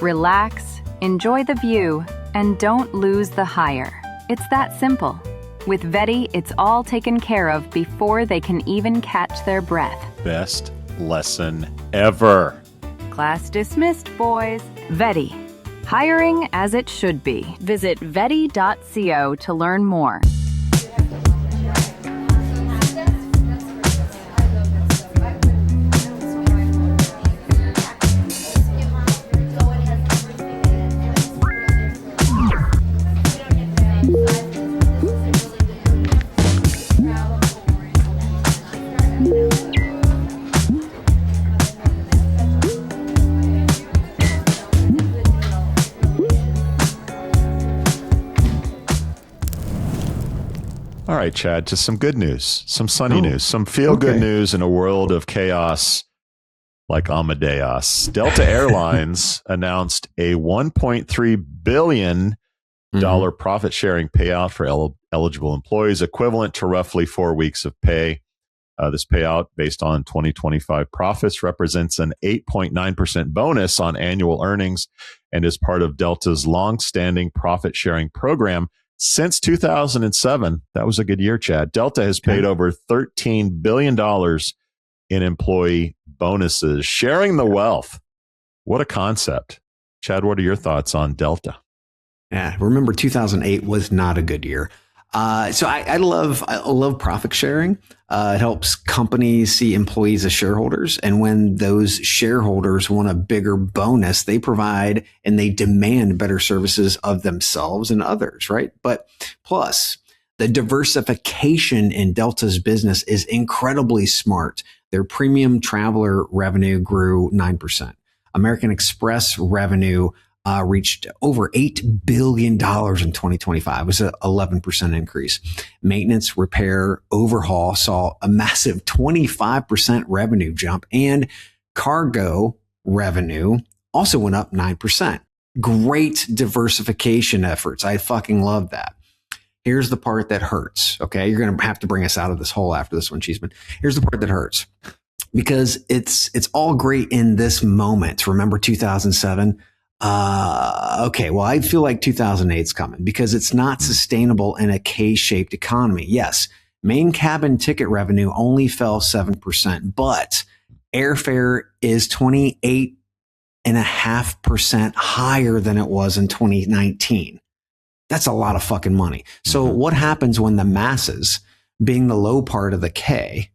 [SPEAKER 13] Relax, enjoy the view, and don't lose the hire. It's that simple. With Vetty, it's all taken care of before they can even catch their breath.
[SPEAKER 1] Best lesson ever.
[SPEAKER 13] Class dismissed, boys. Vetty. Hiring as it should be. Visit vetty.co to learn more.
[SPEAKER 1] All right, Chad, to some good news, some sunny news, some feel-good news in a world of chaos like Amadeus. Delta Airlines announced a $1.3 billion profit-sharing payout for eligible employees, equivalent to roughly 4 weeks of pay. This payout, based on 2025 profits, represents an 8.9% bonus on annual earnings and is part of Delta's long-standing profit-sharing program. Since 2007, that was a good year, Chad. Delta has paid over $13 billion in employee bonuses, sharing the wealth. What a concept. Chad, what are your thoughts on Delta?
[SPEAKER 2] Yeah, remember 2008 was not a good year. So I love profit sharing. It helps companies see employees as shareholders. And when those shareholders want a bigger bonus, they provide and they demand better services of themselves and others, right? But plus, the diversification in Delta's business is incredibly smart. Their premium traveler revenue grew 9%. American Express revenue reached over $8 billion in 2025. It was an 11% increase. Maintenance, repair, overhaul saw a massive 25% revenue jump, and cargo revenue also went up 9%. Great diversification efforts. I fucking love that. Here's the part that hurts. Okay. You're going to have to bring us out of this hole after this one, Cheeseman. Here's the part that hurts, because it's all great in this moment. Remember 2007? Okay, well, I feel like 2008 is coming because it's not sustainable in a K-shaped economy. Yes, main cabin ticket revenue only fell 7%, but airfare is 28.5% higher than it was in 2019. That's a lot of fucking money. So what happens when the masses, being the low part of the K,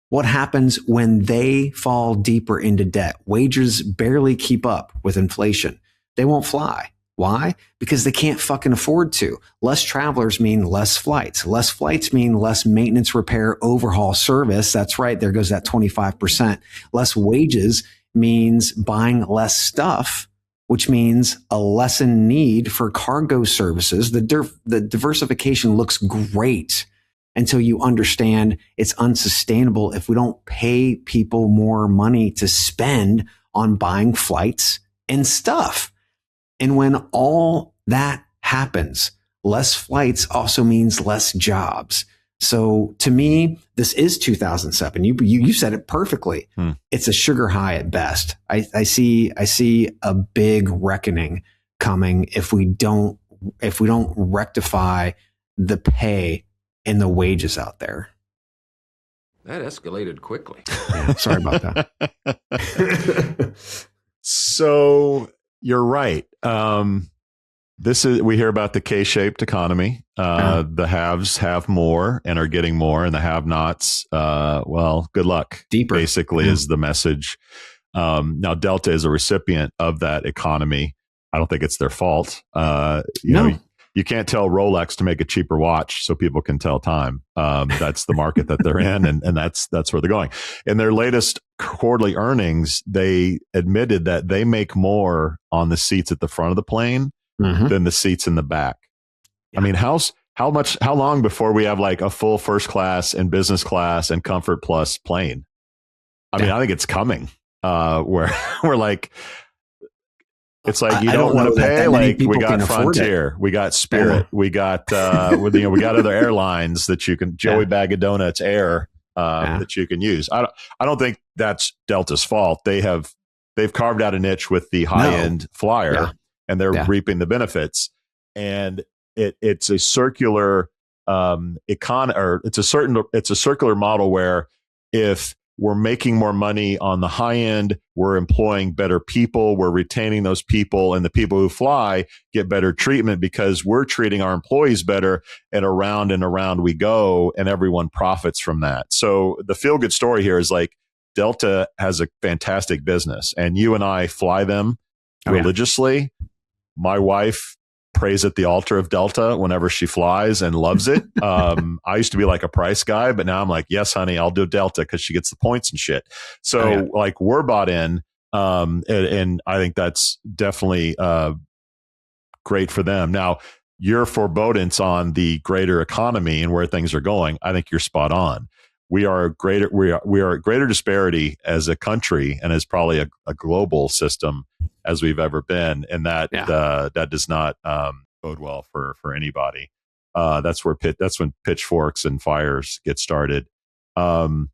[SPEAKER 2] what happens when they fall deeper into debt? Wages barely keep up with inflation. They won't fly. Why? Because they can't fucking afford to. Less travelers mean less flights. Less flights mean less maintenance, repair, overhaul, service. That's right. There goes that 25%. Less wages means buying less stuff, which means a lessened need for cargo services. The diversification looks great. until you understand it's unsustainable if we don't pay people more money to spend on buying flights and stuff. And when all that happens, less flights also means less jobs. So to me, this is 2007. You said it perfectly. It's a sugar high at best. I see a big reckoning coming if we don't rectify the pay and the wages out there.
[SPEAKER 14] That escalated quickly.
[SPEAKER 2] Yeah, sorry about that.
[SPEAKER 1] So you're right. We hear about the K-shaped economy. The haves have more and are getting more, and the have-nots, well, good luck.
[SPEAKER 2] Deeper,
[SPEAKER 1] basically, is the message. Now, Delta is a recipient of that economy. I don't think it's their fault. You know, you can't tell Rolex to make a cheaper watch so people can tell time. That's the market that they're in, and that's where they're going. In their latest quarterly earnings, they admitted that they make more on the seats at the front of the plane than the seats in the back. Yeah. I mean, how long before we have like a full first class and business class and comfort plus plane? I mean, I think it's coming. Where we're like, it's like you don't want to pay. Like we got Frontier, we got Spirit, we got we got other airlines that you can Joey Bag of Donuts Air that you can use. I don't think that's Delta's fault. They've carved out a niche with the high end flyer. And they're reaping the benefits, and it's a circular it's a circular model where if we're making more money on the high end, we're employing better people, we're retaining those people, and the people who fly get better treatment because we're treating our employees better, and around we go, and everyone profits from that. So the feel good story here is like Delta has a fantastic business, and you and I fly them religiously. My wife prays at the altar of Delta whenever she flies and loves it. I used to be like a price guy, but now I'm like, yes, honey, I'll do Delta because she gets the points and shit. So like we're bought in. And I think that's definitely great for them. Now, your forebodance on the greater economy and where things are going, I think you're spot on. We are at greater disparity as a country and as probably a global system as we've ever been, and that does not bode well for anybody. That's when pitchforks and fires get started, and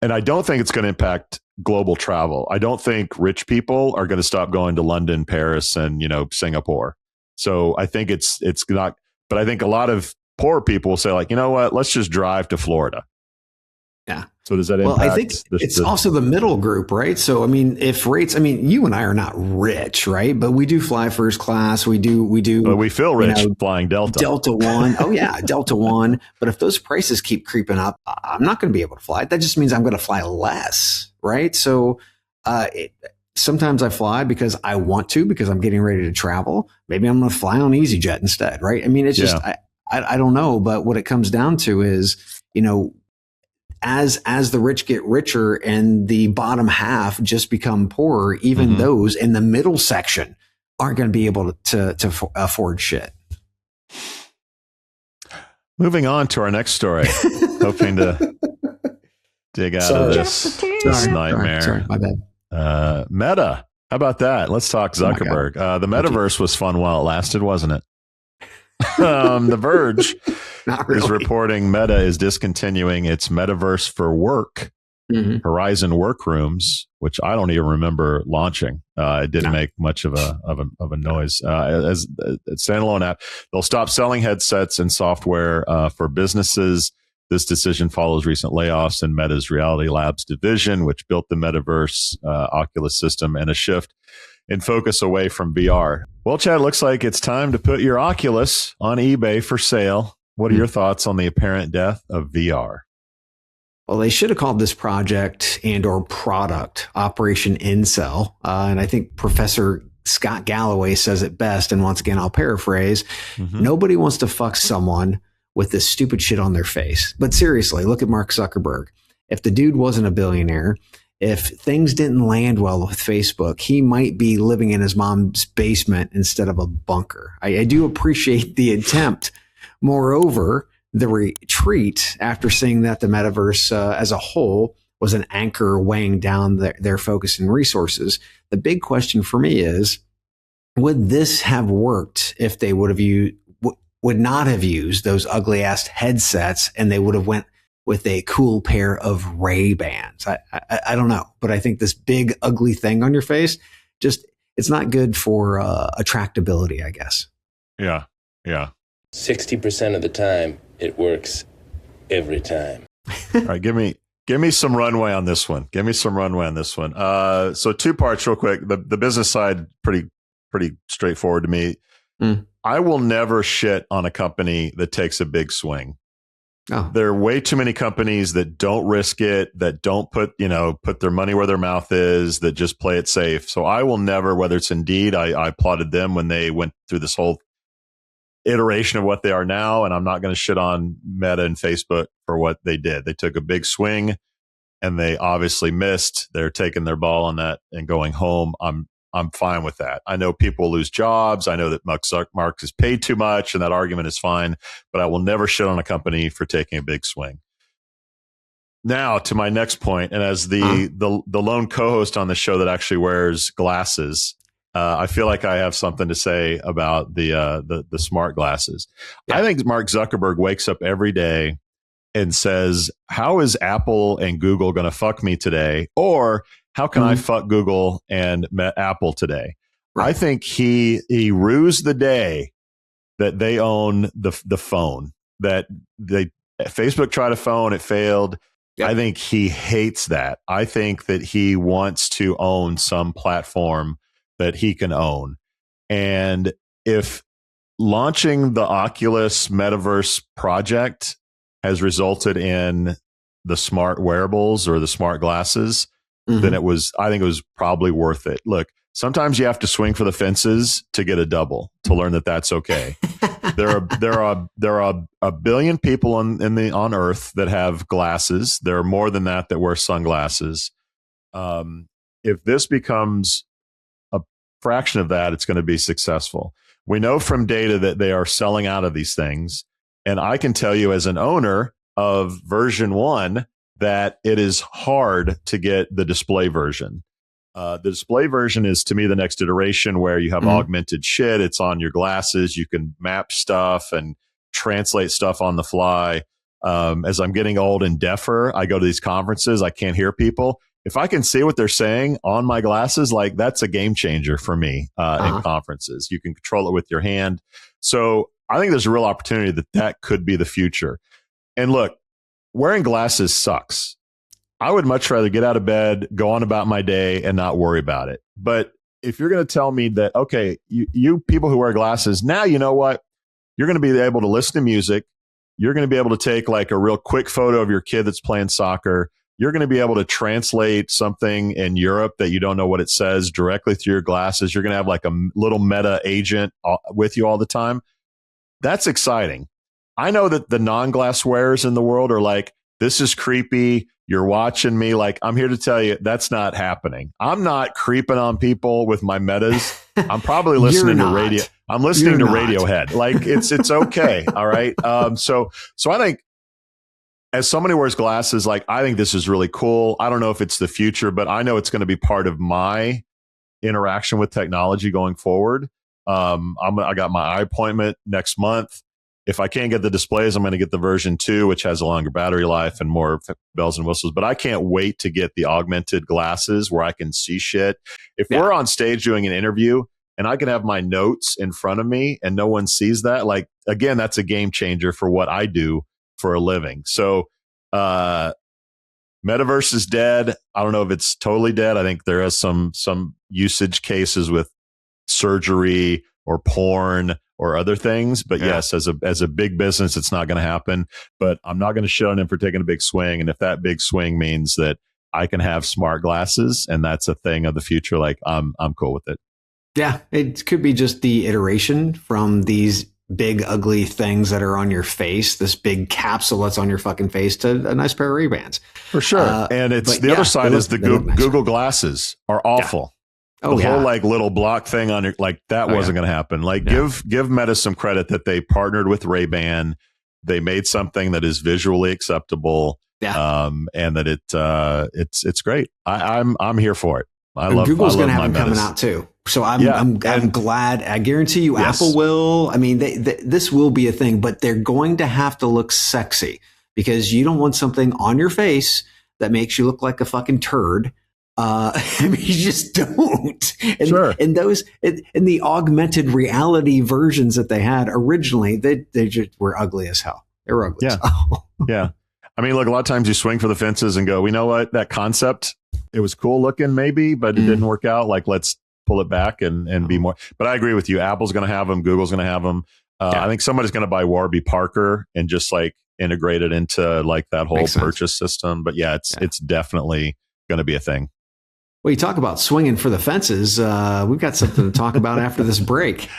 [SPEAKER 1] I don't think it's going to impact global travel. I don't think rich people are going to stop going to London, Paris, and Singapore. So I think it's not. But I think a lot of poor people will say, like, you know what, let's just drive to Florida.
[SPEAKER 2] Yeah.
[SPEAKER 1] So does that impact?
[SPEAKER 2] Well, I think it's also the middle group, right? So, I mean, you and I are not rich, right? But we do fly first class. We do.
[SPEAKER 1] But we feel rich flying Delta.
[SPEAKER 2] Delta One. Oh yeah. Delta One. But if those prices keep creeping up, I'm not going to be able to fly. That just means I'm going to fly less, right? So, sometimes I fly because I want to, because I'm getting ready to travel. Maybe I'm going to fly on EasyJet instead, right? I mean, it's just, I don't know. But what it comes down to is, as the rich get richer and the bottom half just become poorer, even those in the middle section aren't going to be able to afford shit.
[SPEAKER 1] Moving on to our next story, hoping to dig out of this nightmare.
[SPEAKER 2] Sorry, my bad.
[SPEAKER 1] Meta. How about that? Let's talk Zuckerberg. The metaverse was fun while it lasted, wasn't it? The Verge is reporting Meta is discontinuing its metaverse for work, Horizon Workrooms, which I don't even remember launching. It didn't make much of a noise. As a standalone app, they'll stop selling headsets and software for businesses. This decision follows recent layoffs in Meta's Reality Labs division, which built the metaverse Oculus system, and a shift in focus away from VR. Well, Chad, looks like it's time to put your Oculus on eBay for sale. What are your thoughts on the apparent death of VR?
[SPEAKER 2] Well, they should have called this project or product Operation Incel. And I think Professor Scott Galloway says it best. And once again, I'll paraphrase. Nobody wants to fuck someone with this stupid shit on their face. But seriously, look at Mark Zuckerberg. If the dude wasn't a billionaire, if things didn't land well with Facebook, he might be living in his mom's basement instead of a bunker. I do appreciate the attempt. Moreover, the retreat after seeing that the metaverse as a whole was an anchor weighing down their focus and resources. The big question for me is, would this have worked if they would not have used those ugly ass headsets and they would have went with a cool pair of Ray-Bans? I don't know, but I think this big ugly thing on your face, it's not good for attractability, I guess.
[SPEAKER 1] Yeah.
[SPEAKER 15] 60% of the time, it works every time.
[SPEAKER 1] All right, give me some runway on this one. So 2 parts real quick. The business side, pretty straightforward to me. I will never shit on a company that takes a big swing. Oh. There are way too many companies that don't risk it, that don't put their money where their mouth is, that just play it safe. So I will never, whether it's Indeed, I applauded them when they went through this whole iteration of what they are now. And I'm not going to shit on Meta and Facebook for what they did. They took a big swing and they obviously missed. They're taking their ball on that and going home. I'm fine with that. I know people lose jobs. I know that Mark is paid too much, and that argument is fine, but I will never shit on a company for taking a big swing. Now to my next point, and as the lone co-host on the show that actually wears glasses, I feel like I have something to say about the smart glasses. Yeah. I think Mark Zuckerberg wakes up every day and says, how is Apple and Google going to fuck me today? Or how can I fuck Google and Apple today? Right. I think he rues the day that they own the phone, that Facebook tried a phone, it failed. Yep. I think he hates that. I think that he wants to own some platform that he can own. And if launching the Oculus Metaverse project has resulted in the smart wearables or the smart glasses, then I think it was probably worth it. Look, sometimes you have to swing for the fences to get a double, to learn that that's okay. There are a billion people on Earth that have glasses. There are more than that wear sunglasses. If this becomes a fraction of that, it's going to be successful. We know from data that they are selling out of these things. And I can tell you as an owner of version 1 that it is hard to get the display version. The display version is, to me, the next iteration where you have augmented shit. It's on your glasses. You can map stuff and translate stuff on the fly. As I'm getting old and deafer, I go to these conferences. I can't hear people. If I can see what they're saying on my glasses, like that's a game changer for me in conferences. You can control it with your hand. So I think there's a real opportunity that could be the future. And look, wearing glasses sucks. I would much rather get out of bed, go on about my day, and not worry about it. But if you're going to tell me that, okay, you people who wear glasses, now you know what? You're going to be able to listen to music. You're going to be able to take like a real quick photo of your kid that's playing soccer. You're going to be able to translate something in Europe that you don't know what it says directly through your glasses. You're going to have like a little meta agent with you all the time. That's exciting. I know that the non-glass wearers in the world are like, this is creepy. You're watching me. Like, I'm here to tell you that's not happening. I'm not creeping on people with my metas. I'm probably listening to radio. I'm listening to Radiohead. Like, it's okay. All right. So I think as somebody who wears glasses, like, I think this is really cool. I don't know if it's the future, but I know it's going to be part of my interaction with technology going forward. I got my eye appointment next month. If I can't get the displays, I'm going to get the version 2, which has a longer battery life and more bells and whistles. But I can't wait to get the augmented glasses where I can see shit. If we're on stage doing an interview and I can have my notes in front of me and no one sees that, like, again, that's a game changer for what I do for a living. So metaverse is dead. I don't know if it's totally dead. I think there is some usage cases with surgery or porn or other things. But yes, as a big business, it's not going to happen. But I'm not going to shit on him for taking a big swing. And if that big swing means that I can have smart glasses and that's a thing of the future, like I'm cool with it.
[SPEAKER 2] Yeah, it could be just the iteration from these big ugly things that are on your face, this big capsule that's on your fucking face, to a nice pair of Ray-Bans.
[SPEAKER 1] For sure. And it's the other side is the Google glasses are awful. Yeah. The whole like little block thing on your, like that wasn't going to happen. Like give Meta some credit that they partnered with Ray-Ban. they made something that is visually acceptable.
[SPEAKER 2] Yeah.
[SPEAKER 1] And that it's great. I'm here for it.
[SPEAKER 2] Google's going to have them coming out too. So I'm glad. I guarantee you, yes. Apple will. I mean, this will be a thing, but they're going to have to look sexy because you don't want something on your face that makes you look like a fucking turd. I mean, you just don't. And,
[SPEAKER 1] sure.
[SPEAKER 2] And those in the augmented reality versions that they had originally, they just were ugly as hell. They were ugly as hell.
[SPEAKER 1] Yeah. I mean, look, a lot of times you swing for the fences and go, you know what, that concept, it was cool looking maybe, but it didn't work out. Like, let's pull it back and be more. But I agree with you. Apple's going to have them. Google's going to have them. I think somebody's going to buy Warby Parker and just like integrate it into like that whole purchase system. But it's definitely going to be a thing.
[SPEAKER 2] Well, you talk about swinging for the fences. We've got something to talk about after this break.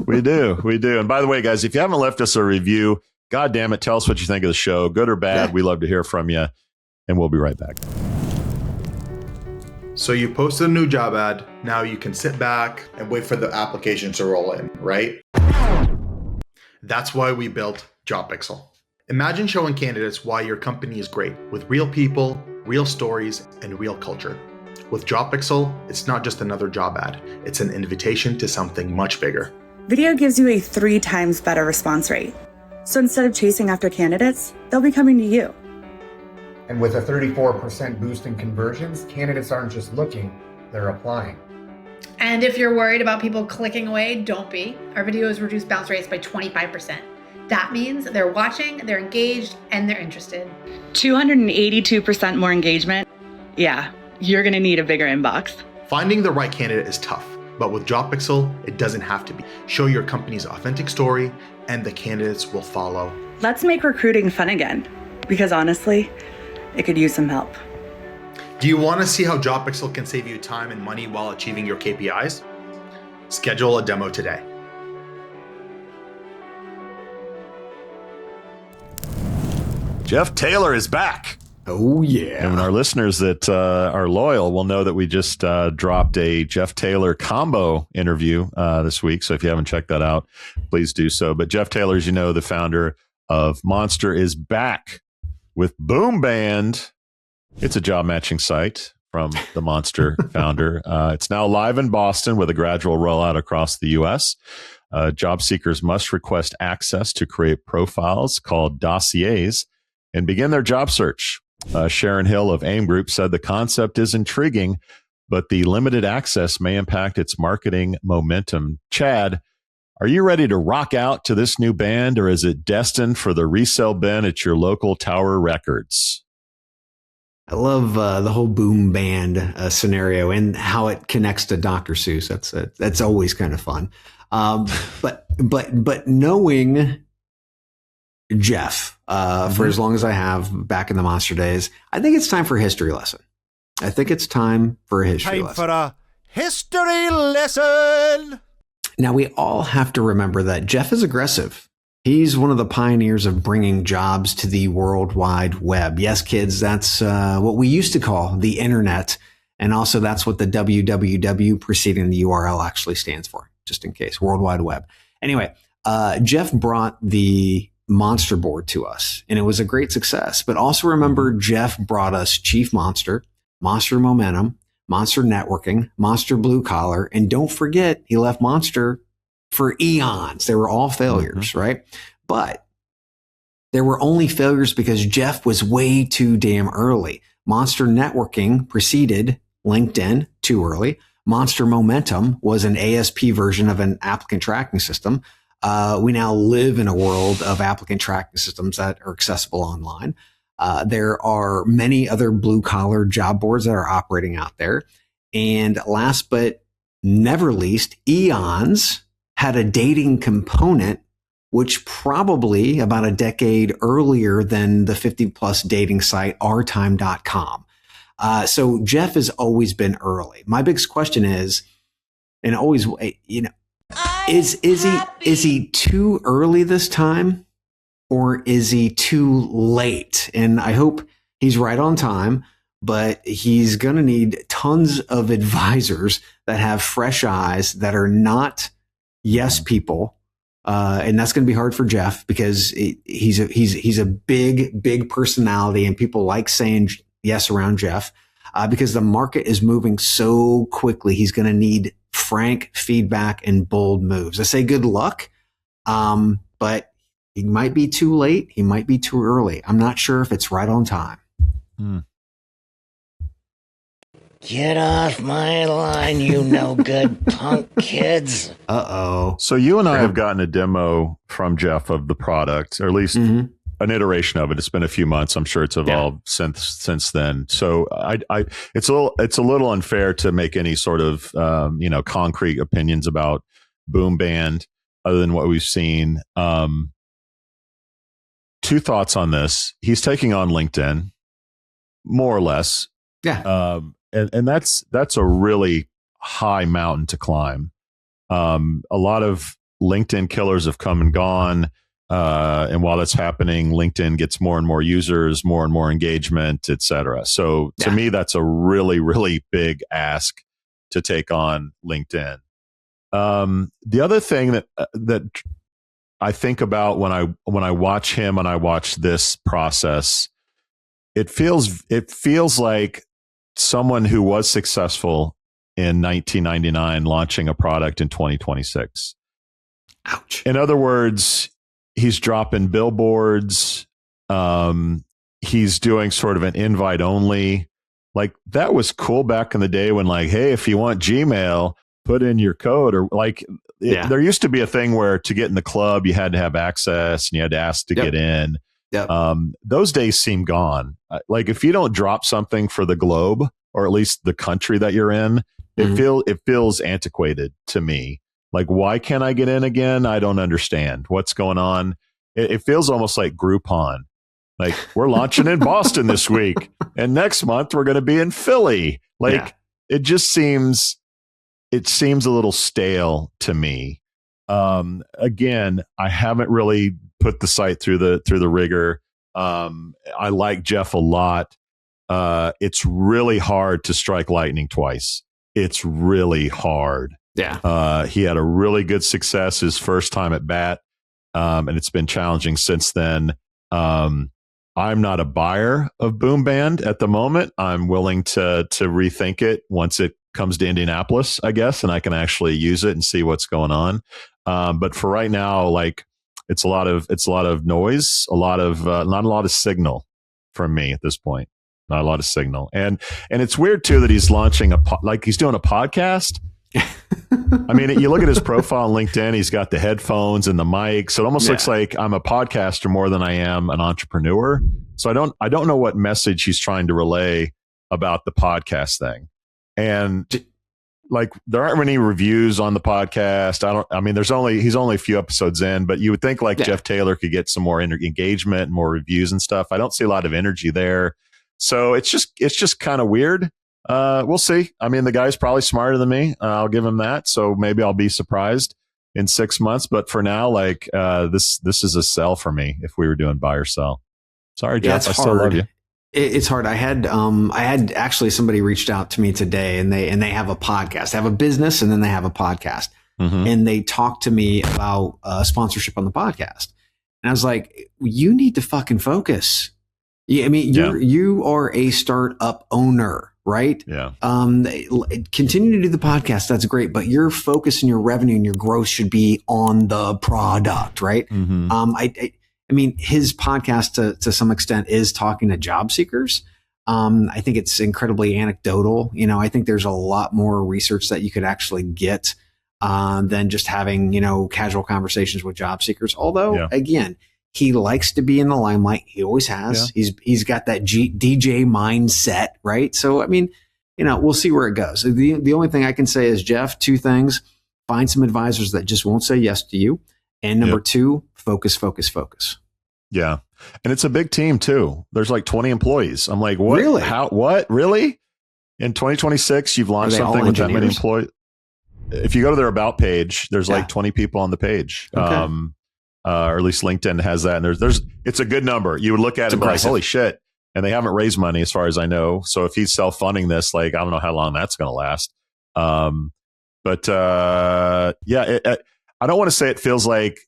[SPEAKER 1] We do. And by the way, guys, if you haven't left us a review, God damn it, tell us what you think of the show, good or bad. We love to hear from you, and we'll be right back.
[SPEAKER 16] So you posted a new job ad. Now you can sit back and wait for the application to roll in, right? That's why we built JobPixel. Imagine showing candidates why your company is great with real people, real stories, and real culture. With JobPixel, it's not just another job ad. It's an invitation to something much bigger.
[SPEAKER 17] Video gives you a 3 times better response rate. So instead of chasing after candidates, they'll be coming to you.
[SPEAKER 18] And with a 34% boost in conversions, candidates aren't just looking, they're applying.
[SPEAKER 19] And if you're worried about people clicking away, don't be. Our videos reduce bounce rates by 25%. That means they're watching, they're engaged, and they're interested.
[SPEAKER 17] 282% more engagement? Yeah, you're gonna need a bigger inbox.
[SPEAKER 16] Finding the right candidate is tough, but with JobPixel, it doesn't have to be. Show your company's authentic story, and the candidates will follow.
[SPEAKER 17] Let's make recruiting fun again, because honestly, it could use some help.
[SPEAKER 16] Do you want to see how JobPixel can save you time and money while achieving your KPIs? Schedule a demo today.
[SPEAKER 1] Jeff Taylor is back.
[SPEAKER 2] Oh, yeah.
[SPEAKER 1] And our listeners that are loyal will know that we just dropped a Jeff Taylor combo interview this week. So if you haven't checked that out, please do so. But Jeff Taylor, as you know, the founder of Monster, is back with Boom Band. It's a job matching site from the Monster founder. It's now live in Boston with a gradual rollout across the U.S. Job seekers must request access to create profiles called dossiers and begin their job search. Sharon Hill of AIM Group said the concept is intriguing, but the limited access may impact its marketing momentum. Chad, are you ready to rock out to this new band, or is it destined for the resale bin at your local Tower Records?
[SPEAKER 2] I love the whole Boom Band scenario and how it connects to Dr. Seuss. That's always kind of fun. But knowing Jeff for as long as I have back in the Monster days, I think it's time for a history lesson. I think it's time for a history lesson.
[SPEAKER 3] Time for a history lesson.
[SPEAKER 2] Now, we all have to remember that Jeff is aggressive. He's one of the pioneers of bringing jobs to the World Wide Web. Yes, kids, that's what we used to call the internet. And also that's what the www preceding the URL actually stands for, just in case, World Wide Web. Anyway, Jeff brought the Monster board to us, and it was a great success. But also remember, Jeff brought us Chief Monster, Monster Momentum, Monster Networking, Monster Blue Collar, and don't forget, he left Monster for eons. They were all failures, right? But there were only failures because Jeff was way too damn early. Monster Networking preceded LinkedIn too early. Monster Momentum was an ASP version of an applicant tracking system. We now live in a world of applicant tracking systems that are accessible online. There are many other blue collar job boards that are operating out there. And last but never least, Eons had a dating component, which probably about a decade earlier than the 50 plus dating site ourtime.com. So Jeff has always been early. My biggest question is, and always, is he too early this time, or is he too late? And I hope he's right on time, but he's going to need tons of advisors that have fresh eyes, that are not yes people, And that's going to be hard for Jeff because he's a big personality and people like saying yes around Jeff because the market is moving so quickly. He's going to need frank feedback and bold moves. I say good luck, but he might be too late. He might be too early. I'm not sure if it's right on time.
[SPEAKER 20] Get off my line, you no good punk kids.
[SPEAKER 2] Uh-oh.
[SPEAKER 1] So you and I have gotten a demo from Jeff of the product, or at least an iteration of it. It's been a few months. I'm sure it's evolved since then. So it's a little unfair to make any sort of concrete opinions about Boom Band other than what we've seen. Two thoughts on this. He's taking on LinkedIn, more or less.
[SPEAKER 2] Yeah.
[SPEAKER 1] And that's a really high mountain to climb. A lot of LinkedIn killers have come and gone. And while that's happening, LinkedIn gets more and more users, more and more engagement, et cetera. So to me, that's a really, really big ask to take on LinkedIn. The other thing that I think about when I watch him and I watch this process, it feels like someone who was successful in 1999 launching a product in 2026.
[SPEAKER 2] Ouch.
[SPEAKER 1] In other words, he's dropping billboards. He's doing sort of an invite only. Like that was cool back in the day when like, hey, if you want Gmail, put in your code or like there used to be a thing where to get in the club, you had to have access and you had to ask to get in.
[SPEAKER 2] Yep.
[SPEAKER 1] Those days seem gone. Like if you don't drop something for the globe or at least the country that you're in, it feels antiquated to me. Like, why can't I get in again? I don't understand what's going on. It feels almost like Groupon. Like we're launching in Boston this week and next month we're going to be in Philly. Like it just seems a little stale to me. Again, I haven't really put the site through the rigor. I like Jeff a lot. It's really hard to strike lightning twice. It's really hard.
[SPEAKER 2] Yeah.
[SPEAKER 1] He had a really good success his first time at bat. And it's been challenging since then. I'm not a buyer of Boom Band at the moment. I'm willing to rethink it once it comes to Indianapolis, I guess, and I can actually use it and see what's going on. But for right now, like it's a lot of noise, not a lot of signal from me at this point. Not a lot of signal, and it's weird too that he's launching he's doing a podcast. I mean, you look at his profile on LinkedIn, he's got the headphones and the mic. So it almost looks like I'm a podcaster more than I am an entrepreneur. So I don't know what message he's trying to relay about the podcast thing. And like, there aren't many reviews on the podcast. He's only a few episodes in, but you would think like Jeff Taylor could get some more engagement and more reviews and stuff. I don't see a lot of energy there. So it's just kind of weird. We'll see. I mean, the guy's probably smarter than me. I'll give him that. So maybe I'll be surprised in 6 months. But for now, like this is a sell for me if we were doing buy or sell. Sorry, Jeff. I still love you.
[SPEAKER 2] It's hard. I had actually somebody reached out to me today and they have a podcast. They have a business and then they have a podcast. And they talked to me about sponsorship on the podcast. And I was like, you need to fucking focus. Yeah, I mean, you are a startup owner, right?
[SPEAKER 1] Yeah.
[SPEAKER 2] Continue to do the podcast. That's great. But your focus and your revenue and your growth should be on the product, right? I mean, his podcast to some extent is talking to job seekers. I think it's incredibly anecdotal. You know, I think there's a lot more research that you could actually get than just having, casual conversations with job seekers. Although, again, he likes to be in the limelight. He always has. Yeah. He's got that DJ mindset, right? So, I mean, we'll see where it goes. The only thing I can say is, Jeff, two things. Find some advisors that just won't say yes to you. And number two, focus.
[SPEAKER 1] Yeah. And it's a big team too. There's like 20 employees. I'm like, what?
[SPEAKER 2] Really?
[SPEAKER 1] How? What? Really? In 2026, you've launched something with that many employees? If you go to their about page, there's like 20 people on the page. Okay. Or at least LinkedIn has that. And it's a good number. You would look at it and be like, holy shit. And they haven't raised money as far as I know. So if he's self-funding this, like, I don't know how long that's going to last. I don't want to say it feels like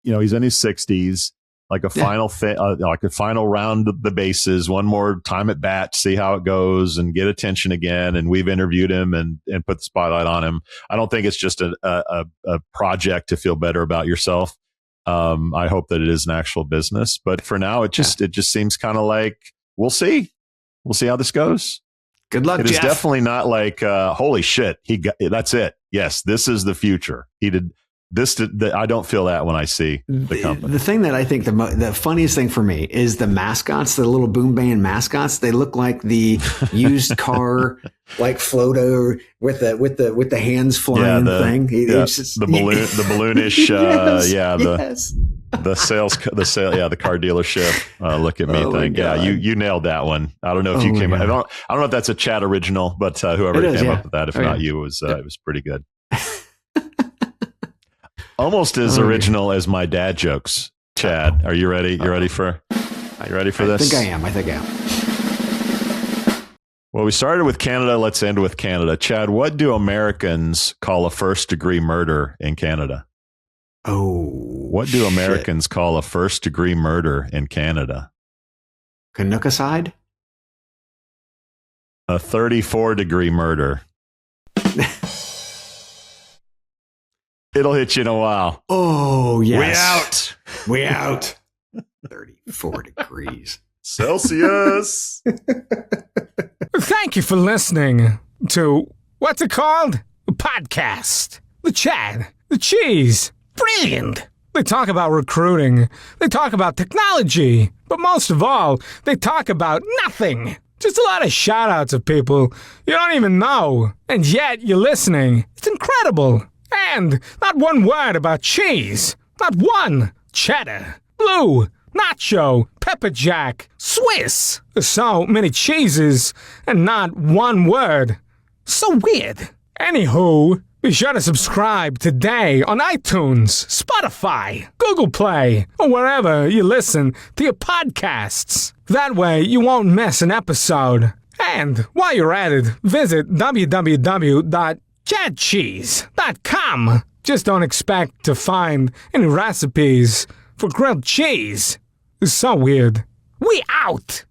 [SPEAKER 1] he's in his 60s, like a final like a final round of the bases, one more time at bat to see how it goes and get attention again. And we've interviewed him and put the spotlight on him. I don't think it's just a project to feel better about yourself. I hope that it is an actual business, but for now, it just seems kind of like we'll see how this goes.
[SPEAKER 2] Good luck,
[SPEAKER 1] It
[SPEAKER 2] Jeff.
[SPEAKER 1] is definitely not like holy shit. That's it. Yes, this is the future. He did this. I don't feel that when I see the company.
[SPEAKER 2] The thing that I think the funniest thing for me is the mascots, the little boom band mascots. They look like the used car, like Floato with the hands flying thing.
[SPEAKER 1] The balloonish.
[SPEAKER 2] Yes.
[SPEAKER 1] The car dealership. Look at me thing. Yeah, you nailed that one. I don't know if you came. I don't know if that's a chat original, but whoever came up with that, if not you, it was pretty good. Almost as original as my dad jokes. Chad, are you ready? You ready for this?
[SPEAKER 2] I think I am.
[SPEAKER 1] Well, we started with Canada. Let's end with Canada. Chad, what do Americans call a first-degree murder in Canada? What do Americans call a first-degree murder in Canada?
[SPEAKER 2] Canuckicide?
[SPEAKER 1] A 34-degree murder. It'll hit you in a while.
[SPEAKER 2] Oh, yes. We out. 34 degrees.
[SPEAKER 1] Celsius.
[SPEAKER 21] Thank you for listening to, what's it called? A podcast. The Chad. The Cheese. Brilliant. They talk about recruiting. They talk about technology. But most of all, they talk about nothing. Just a lot of shout-outs of people you don't even know. And yet you're listening. It's incredible. And not one word about cheese. Not one. Cheddar. Blue. Nacho. Pepper jack. Swiss. So many cheeses and not one word. So weird. Anywho, be sure to subscribe today on iTunes, Spotify, Google Play, or wherever you listen to your podcasts. That way you won't miss an episode. And while you're at it, visit www.chatcheese.com. Just don't expect to find any recipes for grilled cheese. It's so weird. We out!